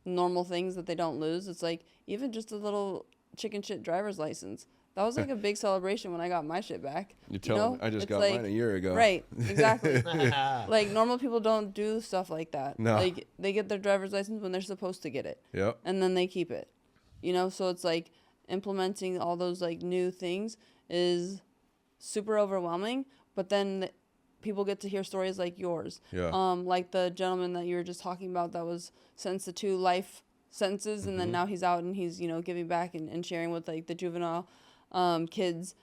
normal things that they don't lose. It's like even just a little chicken shit driver's license. That was like a big celebration when I got my shit back. you tell know? them I just It's got like- mine a year ago. Right, exactly. Like normal people don't do stuff like that. No. Like they get their driver's license when they're supposed to get it, Yep. and then they keep it. You know, so it's like implementing all those like new things is super overwhelming. But then people get to hear stories like yours. Yeah. Like the gentleman that you were just talking about that was sentenced to 2 life sentences, and then now he's out and he's giving back and sharing with like the juvenile kids,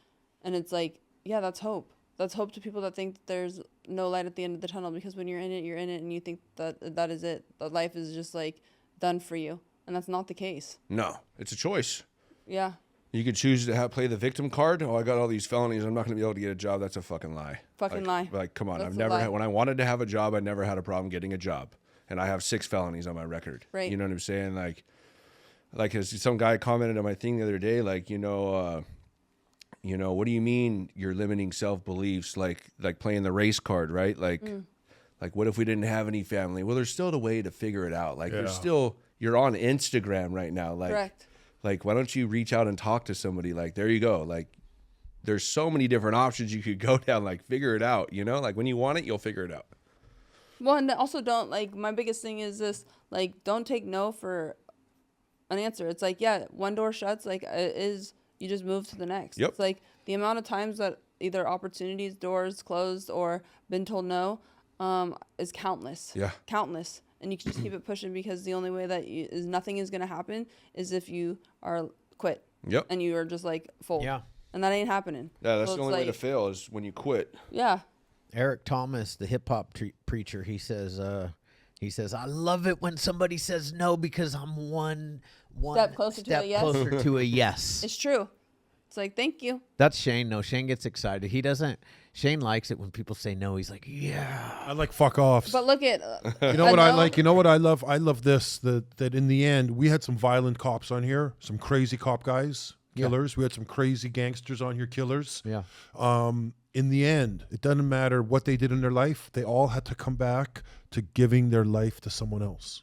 and it's like, yeah, that's hope. That's hope to people that think that there's no light at the end of the tunnel, because when you're in it, and you think that is it, that life is just like done for you, and that's not the case. No, it's a choice. Yeah. You could choose to play the victim card. Oh, I got all these felonies. I'm not going to be able to get a job. That's a fucking lie. Fucking like, lie. Like, come on. That's I've a never lie. had, when I wanted to have a job, I never had a problem getting a job. And I have 6 felonies on my record. Right. You know what I'm saying? Like as some guy commented on my thing the other day, like, what do you mean you're limiting self-beliefs? Like playing the race card, right? Like what if we didn't have any family? Well, there's still a way to figure it out. Like there's still, you're on Instagram right now. Like, Correct. Like, why don't you reach out and talk to somebody? Like, there you go. Like, there's so many different options you could go down. Like, figure it out, Like, when you want it, you'll figure it out. Well, and also don't, like, my biggest thing is this, like, don't take no for an answer. It's like, yeah, one door shuts, like, you just move to the next. Yep. It's like the amount of times that either opportunities, doors closed, or been told no is countless. Yeah. Countless. And you can just keep it pushing, because the only way that nothing is going to happen is if you are quit. Yep. And you are just, like, full. Yeah. And that ain't happening. Yeah, that's So the it's only way to like- fail is when you quit. Yeah. Eric Thomas, the hip hop preacher, he says He says, I love it when somebody says no because I'm one step closer to a yes. closer to a yes. It's true. It's like, thank you. That's Shane. No, Shane gets excited. He doesn't. Shane likes it when people say no. He's like, yeah. I like fuck offs. But look at you know what I like? You know what I love? I love this, that in the end, we had some violent cops on here, some crazy cop guys, killers. Yeah. We had some crazy gangsters on here, killers. Yeah. In the end, it doesn't matter what they did in their life. They all had to come back to giving their life to someone else.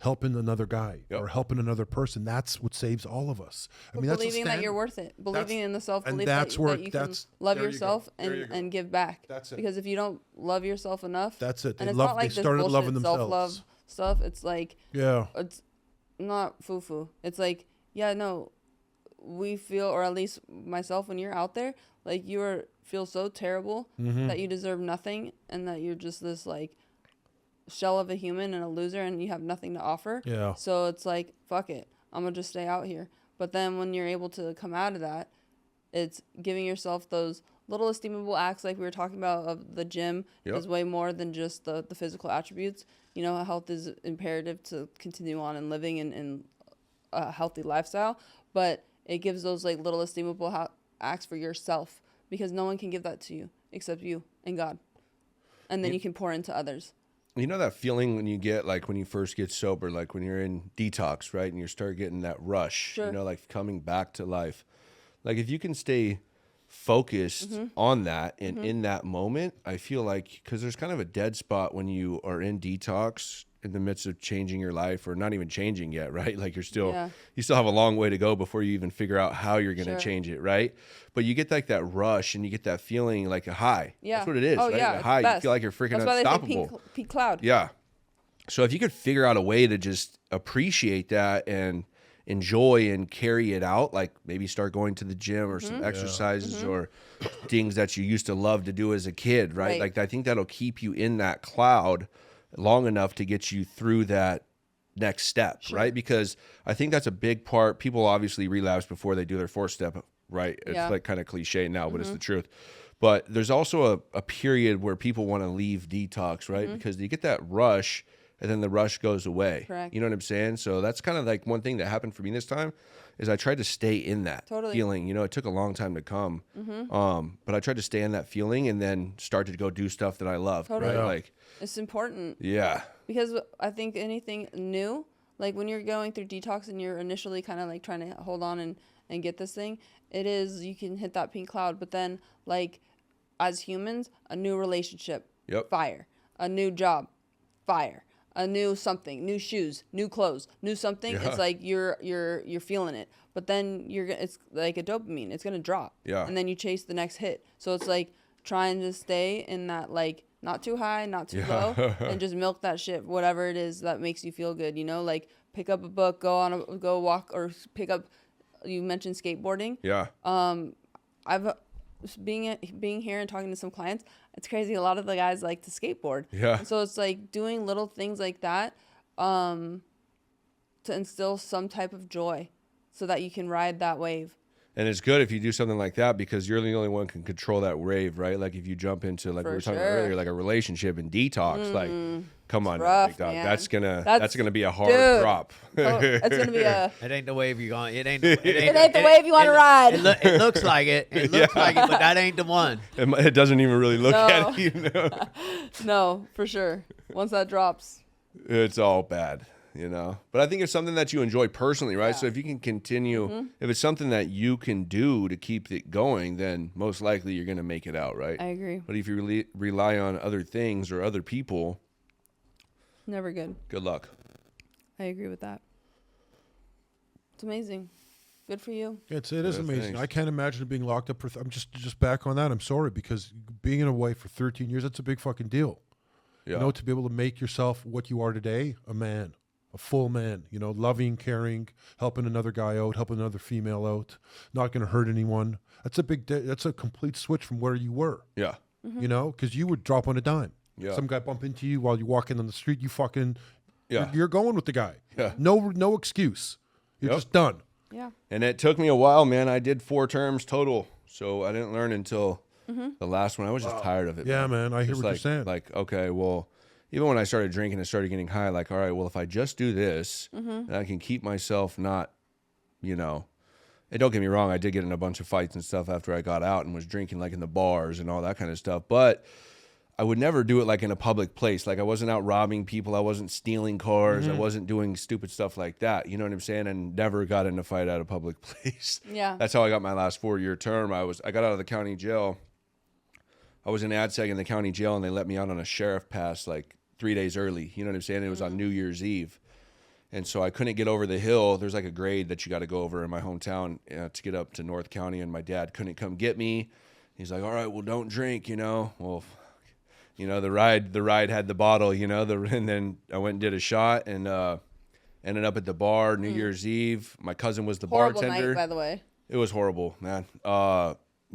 Helping another guy or helping another person. That's what saves all of us. I mean, believing that you're worth it. Believing in the self-belief that you can love yourself and give back. That's it. Because if you don't love yourself enough. That's it. And it's not like this bullshit self-love stuff. It's like, it's not foo-foo. It's like, we feel, or at least myself, when you're out there, like feel so terrible that you deserve nothing and that you're just this like shell of a human and a loser and you have nothing to offer. Yeah. So it's like, fuck it, I'm gonna just stay out here. But then when you're able to come out of that, it's giving yourself those little esteemable acts like we were talking about of the gym is way more than just the physical attributes. You know, health is imperative to continue on and living in a healthy lifestyle, but it gives those like little esteemable acts for yourself because no one can give that to you except you and God. And then you can pour into others. You know that feeling when you get, like, when you first get sober, like when you're in detox, right? And you start getting that rush, you know, like coming back to life. Like if you can stay focused on that and in that moment, I feel like, because there's kind of a dead spot when you are in detox in the midst of changing your life, or not even changing yet, right? Like you still have a long way to go before you even figure out how you're going to change it, right? But you get like that rush and you get that feeling like a high. Yeah. That's what it is, right? Yeah, a high. You feel like you're freaking unstoppable. That's why they say pink cloud. Yeah. So if you could figure out a way to just appreciate that and enjoy and carry it out, like maybe start going to the gym or some exercises or things that you used to love to do as a kid, right? Like I think that'll keep you in that cloud long enough to get you through that next step, right? Because I think that's a big part. People obviously relapse before they do their fourth step, right? It's like kind of cliche now, but it's the truth. But there's also a period where people want to leave detox, right? Because you get that rush and then the rush goes away. Correct. You know what I'm saying? So that's kind of like one thing that happened for me this time is I tried to stay in that feeling. You know, it took a long time to come. But I tried to stay in that feeling and then start to go do stuff that I love, right? Like it's important. Yeah. Because I think anything new, like when you're going through detox and you're initially kind of like trying to hold on and get this thing, you can hit that pink cloud. But then like as humans, a new relationship, fire. A new job, fire. A new something, new shoes, new clothes, new something. It's like you're feeling it, but then it's like a dopamine. It's gonna drop, and then you chase the next hit. So it's like trying to stay in that like not too high, not too low, and just milk that shit. Whatever it is that makes you feel good, you know, like pick up a book, go walk, or pick up. You mentioned skateboarding. Yeah. I've being here and talking to some clients, it's crazy. A lot of the guys like to skateboard. Yeah. And so it's like doing little things like that to instill some type of joy so that you can ride that wave. And it's good if you do something like that because you're the only one who can control that wave, right? Like if you jump into, like we were talking about earlier, like a relationship and detox, like come on, rough, big dog. man. That's gonna be a hard drop. It's gonna be a. It ain't the wave you want. It ain't the wave you want to ride. It looks like it. It looks like it, but that ain't the one. It doesn't even really look at it, you know. No, for sure. Once that drops, it's all bad. You know, but I think it's something that you enjoy personally, right? So if you can continue, if it's something that you can do to keep it going, then most likely you're going to make it out, right? I agree. But if you rely on other things or other people, never good. Good luck. I agree with that. It's amazing. Good for you. It is amazing. Thanks. I can't imagine being locked up for. I'm just back on that. I'm sorry because being away for 13 years, that's a big fucking deal. Yeah. You know, to be able to make yourself what you are today, a man. A full man, you know, loving, caring, helping another guy out, helping another female out, not going to hurt anyone. That's a complete switch from where you were. Yeah. You know, because you would drop on a dime. Yeah. Some guy bump into you while you're walking on the street. You fucking, yeah. You're going with the guy. Yeah. No excuse. You're just done. Yeah. And it took me a while, man. I did 4 terms total, so I didn't learn until the last one. I was just tired of it. Yeah, man. I hear what like, you're saying. Like, okay, well, even when I started drinking and started getting high, like, all right, well, if I just do this, then I can keep myself not, you know. And don't get me wrong, I did get in a bunch of fights and stuff after I got out and was drinking like in the bars and all that kind of stuff. But I would never do it like in a public place. Like I wasn't out robbing people. I wasn't stealing cars. I wasn't doing stupid stuff like that. You know what I'm saying? And never got in a fight at a public place. Yeah. That's how I got my last 4-year term. I got out of the county jail. I was in ADSEG in the county jail and they let me out on a sheriff pass like 3 days early. You know what I'm saying? It was on New Year's Eve. And so I couldn't get over the hill. There's like a grade that you got to go over in my hometown to get up to North County. And my dad couldn't come get me. He's like, all right, well, don't drink, you know. Well, you know, the ride had the bottle, you know, and then I went and did a shot and ended up at the bar New Year's Eve. My cousin was the Horrible bartender. night, by the way. It was horrible, man.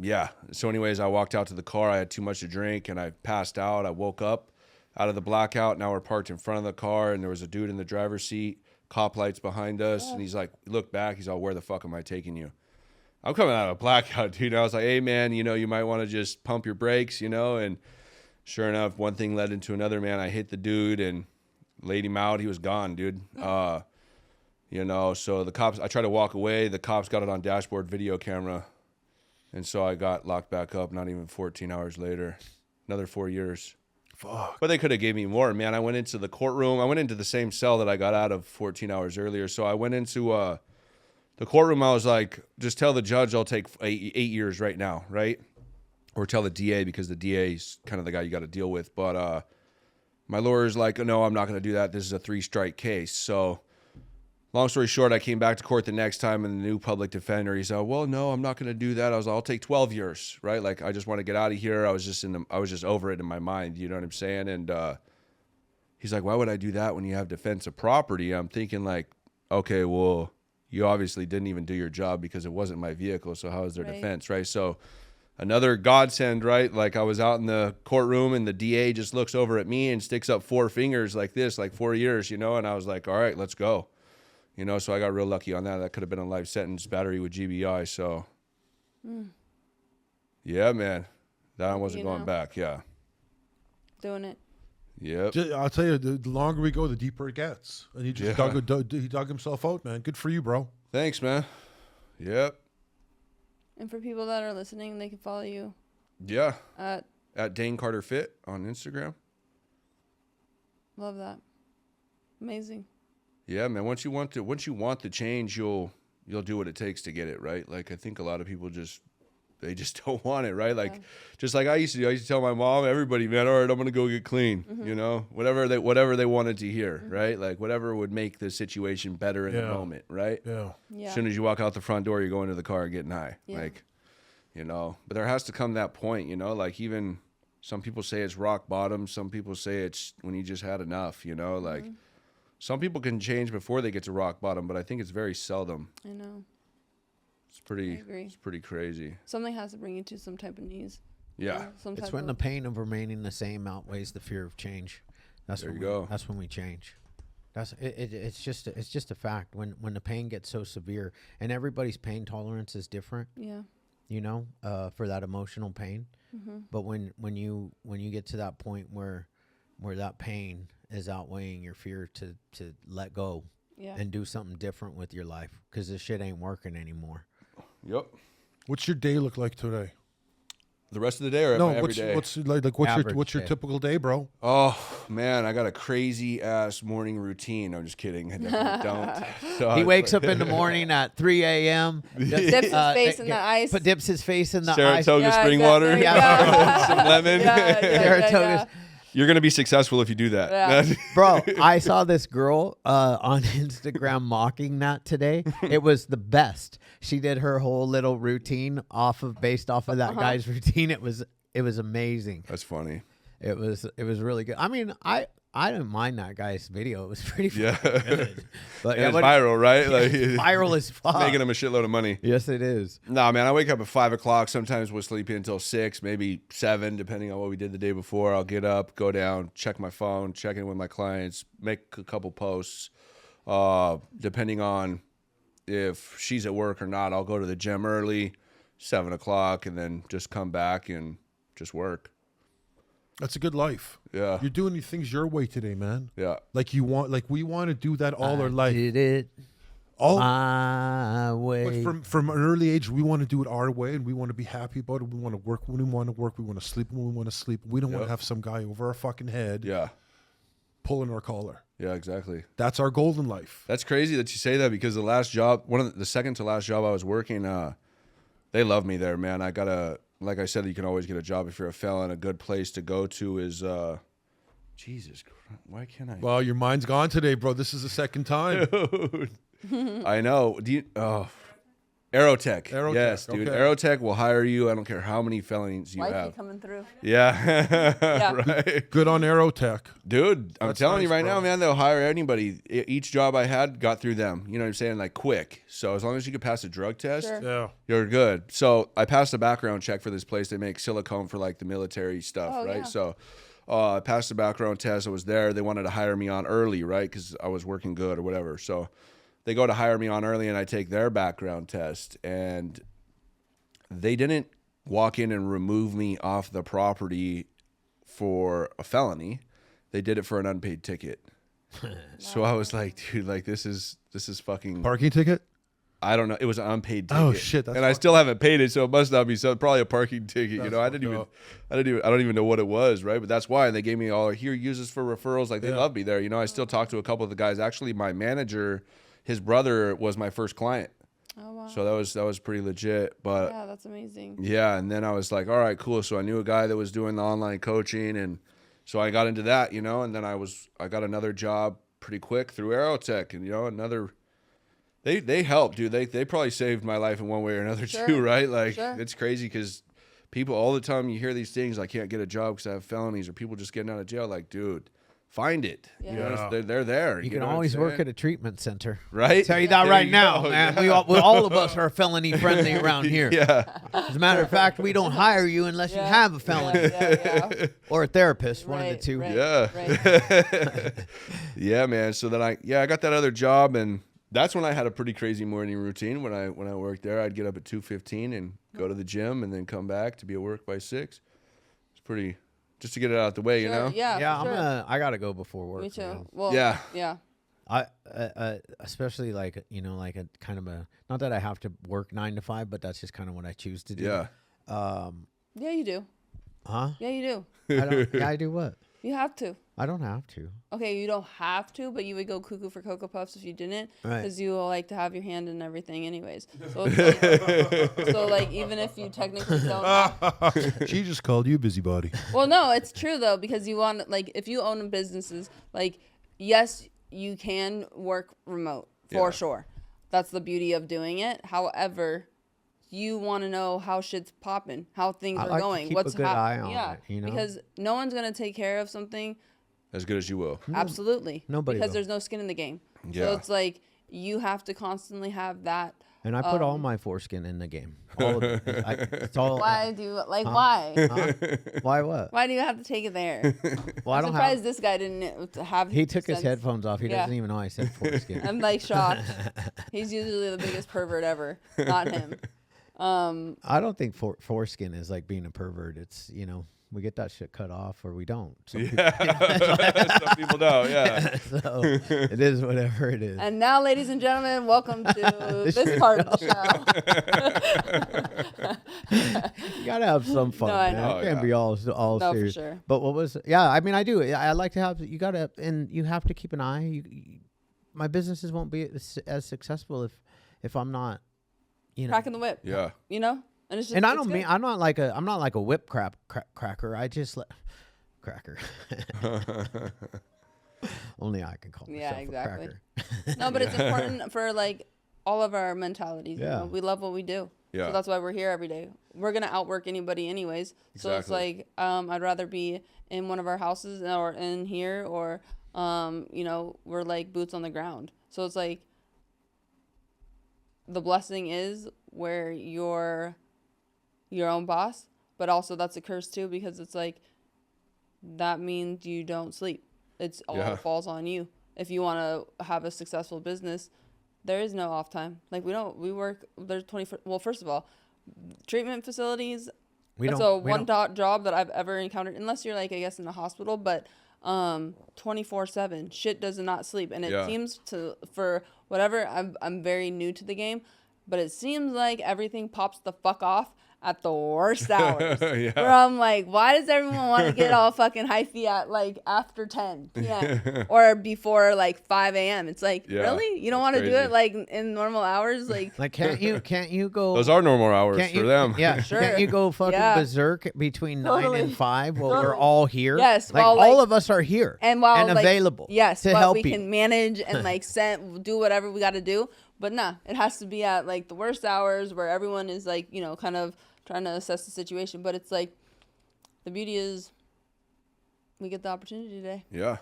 Yeah. So anyways, I walked out to the car. I had too much to drink and I passed out. I woke up out of the blackout. Now we're parked in front of the car and there was a dude in the driver's seat, cop lights behind us. And he's like, look back. He's all, where the fuck am I taking you? I'm coming out of a blackout, dude. I was like, hey man, you know, you might want to just pump your brakes, you know? And sure enough, one thing led into another, man. I hit the dude and laid him out. He was gone, dude. You know, so the cops, I tried to walk away. The cops got it on dashboard video camera. And so I got locked back up not even 14 hours later. Another 4 years. Fuck. But they could have gave me more, man. I went into the courtroom. I went into the same cell that I got out of 14 hours earlier. So I went into the courtroom. I was like, just tell the judge I'll take 8 years right now, right? Or tell the DA because the DA is kind of the guy you got to deal with. But my lawyer's like, no, I'm not going to do that. This is a 3-strike case. So long story short, I came back to court the next time and the new public defender, he said, well, no, I'm not going to do that. I was like, I'll take 12 years, right? Like, I just want to get out of here. I was just over it in my mind. You know what I'm saying? And he's like, why would I do that when you have defense of property? I'm thinking like, okay, well, you obviously didn't even do your job because it wasn't my vehicle. So how is there defense, right? So another godsend, right? Like I was out in the courtroom and the DA just looks over at me and sticks up 4 fingers like this, like 4 years, you know? And I was like, all right, let's go. You know, so I got real lucky on that. That could have been a life sentence, battery with GBI. So, yeah, man, that one wasn't going back. Yeah, Doing it. Yep. I'll tell you, the longer we go, the deeper it gets. And he just dug himself out, man. Good for you, bro. Thanks, man. Yep. And for people that are listening, they can follow you. Yeah. At Dane Carter Fit on Instagram. Love that. Amazing. Yeah, man. Once you want the change, you'll do what it takes to get it, right? Like I think a lot of people just don't want it, right? Like just like I used to do. I used to tell my mom, everybody, man, all right, I'm gonna go get clean. You know, whatever they wanted to hear, right? Like whatever would make the situation better in the moment, right? Yeah. As soon as you walk out the front door, you're going to the car getting high. Yeah. Like, you know, but there has to come that point, you know, like even some people say it's rock bottom. Some people say it's when you just had enough, you know, like some people can change before they get to rock bottom, but I think it's very seldom. I know. It's pretty, I agree. It's pretty crazy. Something has to bring you to some type of knees. Yeah. It's when the pain of remaining the same outweighs the fear of change. That's when we change. It's just a fact. When the pain gets so severe, and everybody's pain tolerance is different. Yeah. You know, for that emotional pain. But when you get to that point where that pain is outweighing your fear to let go and do something different with your life, because this shit ain't working anymore. Yep. What's your day look like today? The rest of the day or every day? What's your typical day, bro? Oh man, I got a crazy ass morning routine. I'm just kidding. I definitely don't. So he wakes up in the morning at 3 a.m. Dips his face in the ice. Dips his face in the Saratoga ice. spring water. Yeah. Some lemon. Saratoga. You're going to be successful if you do that. Yeah. Bro, I saw this girl on Instagram mocking that today. It was the best. She did her whole little routine based off of that guy's routine. It was amazing. That's funny. It was really good. I mean, I didn't mind that guy's video. It was pretty good. But it's viral, right? Like viral as fuck. Making him a shitload of money. Yes, it is. Nah, man, I wake up at 5 o'clock. Sometimes we'll sleep in until 6, maybe 7, depending on what we did the day before. I'll get up, go down, check my phone, check in with my clients, make a couple posts. Depending on if she's at work or not, I'll go to the gym early, 7 o'clock, and then just come back and just work. That's a good life. Yeah. You're doing these things your way today, man. Yeah. Like we want to do that all our life. Did it all my way. But from an early age, we want to do it our way, and we want to be happy about it. We want to work when we want to work. We want to sleep when we want to sleep. We don't want to have some guy over our fucking head. Yeah. Pulling our collar. Yeah, exactly. That's our golden life. That's crazy that you say that, because the last job, the second to last job I was working, they love me there, man. Like I said, you can always get a job if you're a felon. A good place to go to is, Jesus Christ, why can't I? Well, your mind's gone today, bro. This is the second time. Dude. I know. Aerotech. Yes, dude. Okay. Aerotech will hire you. I don't care how many felonies you Wifey have. coming through. Yeah. Yeah. Right. Good on Aerotech. Dude, I'm That's telling you nice, right bro. now, man, they'll hire anybody. Each job I had got through them. You know what I'm saying? Like quick. So as long as you could pass a drug test, Sure. Yeah. you're good. So I passed a background check for this place. They make silicone for like the military stuff, Oh, right? yeah. So I passed the background test. I was there. They wanted to hire me on early, right? Because I was working good or whatever. So they go to hire me on early, and I take their background test, and they didn't walk in and remove me off the property for a felony. They did it for an unpaid ticket. So I was like, dude, like this is fucking. Parking ticket? I don't know. It was an unpaid ticket. Oh, shit, that's and I still haven't paid it, so it must not be probably a parking ticket. That's You know, I don't even know what it was, right? But that's why. And they gave me all here, use this for referrals. Like they love me there. You know, I still talk to a couple of the guys. Actually, my manager, his brother was my first client. Oh wow. So that was pretty legit. But Yeah, that's amazing. yeah, and then I was like, all right, cool. So I knew a guy that was doing the online coaching, and so I got into that, you know, and then I got another job pretty quick through Aerotech, and you know, another. They helped, dude. They probably saved my life in one way or another too, right? Like it's crazy because people all the time you hear these things, I can't get a job because I have felonies, or people just getting out of jail. Like, dude, find it. Yeah. You know, they're there. You can know what I'm always work saying? at a treatment center. Right? Tell you that There right you now, go. man. Yeah. We all of us are felony friendly around here. Yeah. As a matter of fact, we don't hire you unless you have a felony Yeah. or a therapist, one of the Right, two. right. Yeah. Yeah, man. So then I got that other job, and that's when I had a pretty crazy morning routine. When I worked there, I'd get up at 2:15 and go to the gym, and then come back to be at work by 6. It's pretty, just to get it out the way, you know? Yeah. Yeah, for sure. I gotta go before work. Me too. man. Well. Yeah. Yeah. I especially like, you know, like a kind of a, not that I have to work 9 to 5, but that's just kind of what I choose to do. Yeah. Yeah, you do. Huh? Yeah, you do. I don't, yeah, I do what? You have to. I don't have to. Okay, you don't have to, but you would go cuckoo for Cocoa Puffs if you didn't, Right. because you like to have your hand in everything, anyways. So, it's like, so like even if you technically don't. She just called you busybody. Well, no, it's true though, because you want, like, if you own businesses, like, yes, you can work remote for sure. That's the beauty of doing it. However, you want to know how shit's popping, how things I are like to going, keep what's a good eye on it, you know? because no one's gonna take care of something. As good as you will. Absolutely, Nobody because will. there's no skin in the game. Yeah. So it's like you have to constantly have that. And I put all my foreskin in the game. All of it. It's all. Why do you like why? Huh? Why what? Why do you have to take it there? Well, I I'm don't surprised have. this guy didn't have. He took his sense. headphones off. He Yeah. doesn't even know I said foreskin. I'm like shocked. He's usually the biggest pervert ever, not him. I don't think foreskin is like being a pervert. It's, you know, we get that shit cut off or we don't. Some Some people don't, yeah. so it is whatever it is. And now, ladies and gentlemen, welcome to this part of the show. You gotta have some fun. No, I man. know. It can't Oh, be all No, for serious. sure. But what was? Yeah, I mean, I do. I like to have. You gotta, and you have to keep an eye. My businesses won't be as successful if I'm not, you know. Cracking the whip. Yeah. You know, and it's just. And I it's don't good. mean I'm not like a whip cracker. I just cracker. Only I can call myself Yeah, exactly. a cracker. No, but it's important for like all of our mentalities. You Yeah. know? We love what we do. Yeah. So that's why we're here every day. We're gonna outwork anybody anyways. So it's Exactly. like I'd rather be in one of our houses or in here or you know, we're like boots on the ground. So it's like the blessing is where you're your own boss, but also that's a curse too, because it's like that means you don't sleep. It's all falls on you. If you want to have a successful business, there is no off time. Like we work, there's 24. Well, first of all, treatment facilities That's one job that I've ever encountered, unless you're like, I guess, in a hospital, but 24/7 shit does not sleep. And it seems for whatever, I'm very new to the game, but it seems like everything pops the fuck off at the worst hours. Where I'm like, why does everyone want to get all fucking hyphy at like after 10 p.m. or before like 5 a.m.? It's like, really? You don't want to do it like in normal hours? Like can't you go? Those are normal hours for them. Yeah, sure. Can't you go fucking berserk between 9 and 5 while we're all here? Yes, like all of us are here and while available. Yes, to help we can manage and like do whatever we got to do. But nah, it has to be at like the worst hours where everyone is like, you know, kind of trying to assess the situation. But it's like, the beauty is we get the opportunity today. Yeah.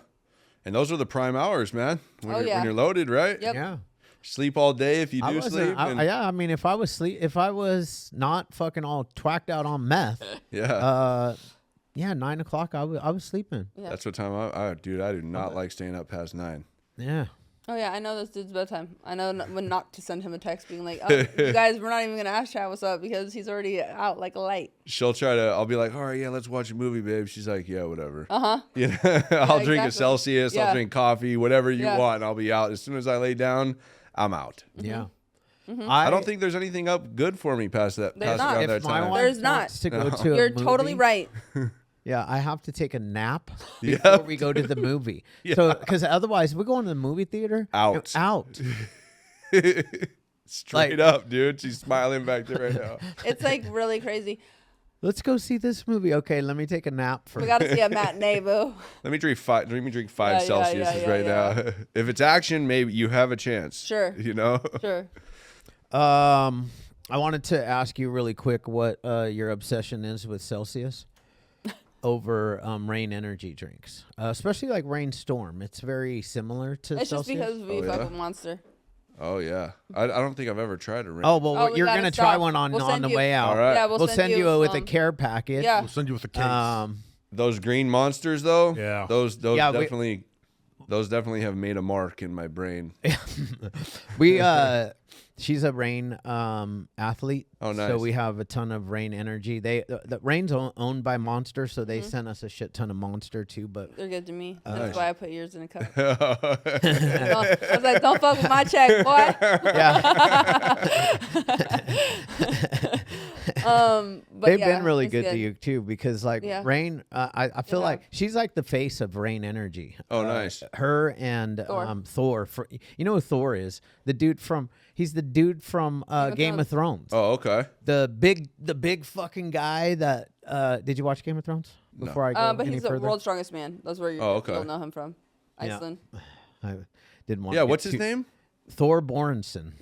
And those are the prime hours, man. When you're loaded, right? Yep. Yeah. Sleep all day if you do sleep. I mean, if I was not fucking all twacked out on meth. 9 o'clock, I was sleeping. Yeah. That's what time I do not like staying up past 9. Yeah. Oh, yeah, I know this dude's bedtime. I know when not to send him a text being like, oh, you guys, we're not even going to ask Chad what's up because he's already out like a light. I'll be like, all right, yeah, let's watch a movie, babe. She's like, yeah, whatever. Uh-huh. I'll drink a Celsius, I'll drink coffee, whatever you want, and I'll be out. As soon as I lay down, I'm out. Mm-hmm. Yeah. Mm-hmm. I don't think there's anything up good for me past that. There's past not. around that time. There's not. To go to You're a movie, totally right. Yeah, I have to take a nap before we go to the movie. So, because otherwise, we're going to the movie theater. Out. Straight up, dude. She's smiling back there right now. It's like really crazy. Let's go see this movie. Okay, let me take a nap first. We got to see a matinee, boo. Let me drink 5 Celsius right now. If it's action, maybe you have a chance. Sure. You know? Sure. I wanted to ask you really quick what your obsession is with Celsius over Rain energy drinks, especially like Rain Storm. It's very similar to It's Celsius. just because we fuck with Monster. Oh, yeah. I don't think I've ever tried a Rain. Oh, well, you're going to try one on the way out. All right. Yeah, we'll send you with a care package. Yeah. We'll send you with a case. Those green monsters, though. Yeah. Those definitely have made a mark in my brain. She's a Rain athlete. Oh, nice. So we have a ton of Rain energy. The Rain's owned by Monster, so they sent us a shit ton of Monster too. But they're good to me. That's why I put yours in a cup. I was like, don't fuck with my check, boy. But they've been really good to you too, because like Rain, I feel like she's like the face of Rain energy. Oh, nice. Her and Thor. You know who Thor is? He's the dude from Game of Thrones. Oh, okay. The big fucking guy that did you watch Game of Thrones before I go but any he's further? the world's strongest man. That's where you'll know him from. Iceland. I didn't want. Yeah, what's his name? Thor Bjornsson.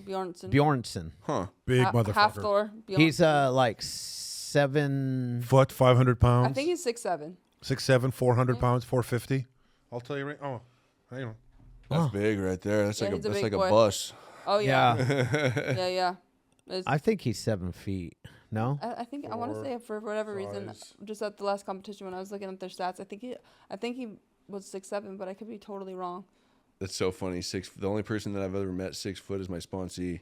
Huh. Big motherfucker. Half Thor. He's like 7 foot, 500 pounds. I think he's 6'7". 6'7", 400 pounds, 450. I'll tell you right. Oh, hang on. That's big right there. That's like a bus. Oh yeah. Yeah. I think he's 7 feet. No. I think I want to say for whatever reason, just at the last competition when I was looking at their stats, I think he was 6'7", but I could be totally wrong. That's so funny. The only person that I've ever met 6 foot is my sponsee.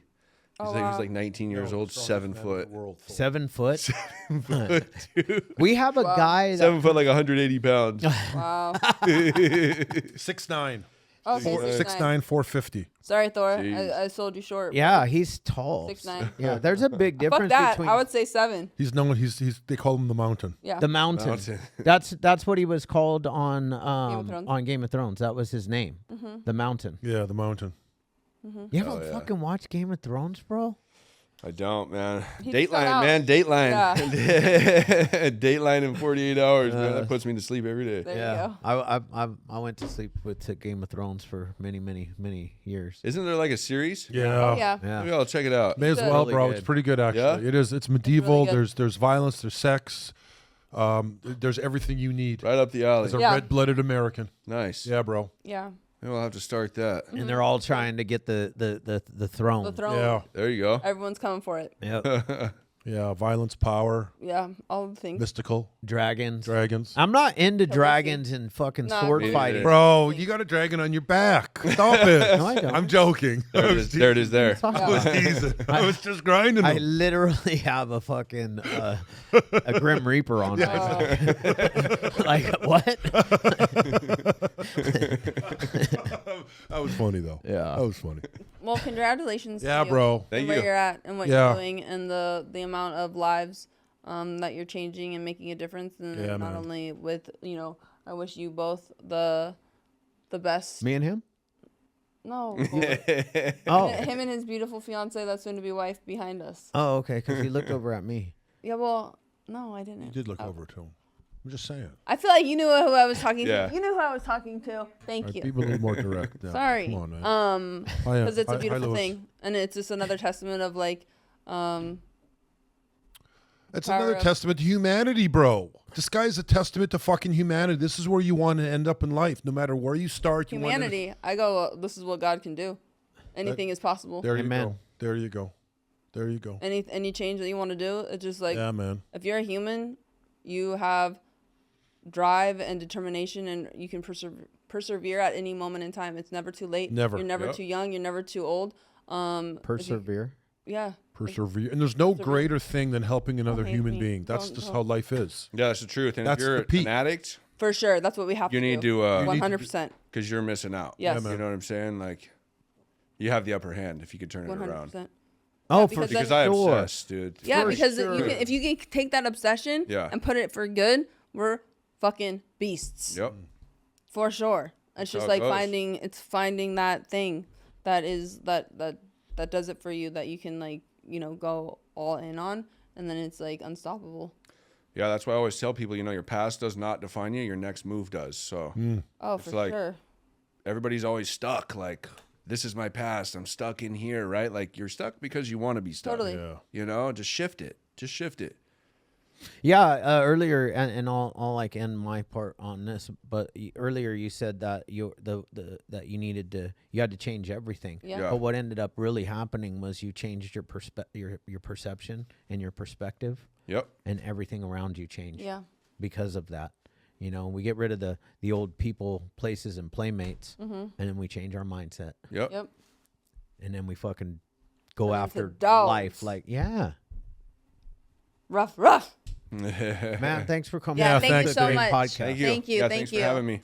He's He was like 19 years old, 7 foot. 7 foot. 7 foot, dude. We have a guy. 7 foot, like 180 pounds. Wow. 6'9". Okay, 6'9", 450. Sorry, Thor. I sold you short. Yeah, he's tall. 6'9". Yeah, there's a big difference Fuck that. between. I would say 7. He's known. They call him the Mountain. Yeah. The Mountain. That's what he was called on Game of Thrones. That was his name. Mm-hmm. The Mountain. Yeah, the Mountain. Mm-hmm. You ever fucking watch Game of Thrones, bro? I don't, man. Dateline, man. Dateline. Yeah. Dateline in 48 hours, man. That puts me to sleep every day. There you go. I went to sleep with Game of Thrones for many, many, many years. Isn't there like a series? Yeah. Oh, yeah. Maybe I'll check it out. May as well, really bro. good. It's pretty good, actually. Yeah? It is. It's medieval. It's really there's violence. There's sex. There's everything you need. Right up the alley. As a red-blooded American. Nice. Yeah, bro. Yeah. Maybe I'll have to start that. Mm-hmm. And they're all trying to get the throne. The throne. Yeah. There you go. Everyone's coming for it. Yep. Yeah, violence, power. Yeah, all the things. Mystical. Dragons. I'm not into dragons and fucking sword fighting. Bro, you got a dragon on your back. Stop it. No, I don't. I'm joking. There it is there. I was teasing. I was just grinding I them. literally have a fucking a Grim Reaper on. Like what? That was funny though. Yeah. That was funny. Well, congratulations. Yeah, to you bro. and where you're at and what you're doing and the amount of lives that you're changing and making a difference. And not only with, I wish you both the best. Me and him? No. Oh. Him and his beautiful fiance, that's soon to be wife behind us. Oh, okay. Because he looked over at me. Yeah, well, no, I didn't. You did look over to him. I'm just saying. I feel like you knew who I was talking to. You knew who I was talking to. Thank you. Be a little more direct. Now. Sorry. Come on, man. Because it's a beautiful thing, and it's just another testament of like. It's another testament to humanity, bro. This guy is a testament to fucking humanity. This is where you want to end up in life, no matter where you start. Humanity. I go. This is what God can do. Anything is possible. There you go. There you go. There you go. Any change that you want to do, it's just like. Yeah, man. If you're a human, you have drive and determination, and you can persevere at any moment in time. It's never too late. Never. You're never too young. You're never too old. Persevere. Yeah. Persevere. And there's no greater thing than helping another human being. That's just how life is. Yeah, that's the truth. And that's if you're an addict, for sure, that's what we have to do. You need to 100%. Because you're missing out. Yes. You know what I'm saying? Like, you have the upper hand if you could turn it 100%. around. Oh, because I obsess, dude. Yeah, for because sure. if you can take that obsession and put it for good, we're fucking beasts. Yep. For sure. It's just like finding that thing that is that does it for you, that you can like, go all in on, and then it's like unstoppable. Yeah, that's why I always tell people, your past does not define you, your next move does. So for sure. Everybody's always stuck, like, this is my past, I'm stuck in here, right? Like, you're stuck because you want to be stuck. Totally. Yeah. Just shift it. Yeah, earlier, and I'll like end my part on this, but earlier you said that that you had to change everything. Yeah. But what ended up really happening was you changed your perception and your perspective. Yep. And everything around you changed. Yeah. Because of that. We get rid of the old people, places, and playmates, and then we change our mindset. Yep. And then we fucking go after dogs. life. Like, yeah. Rough. Man, thanks for coming. Yeah, thank you so Great much. podcast. Thank you. Thank you. Yeah, thanks for having me.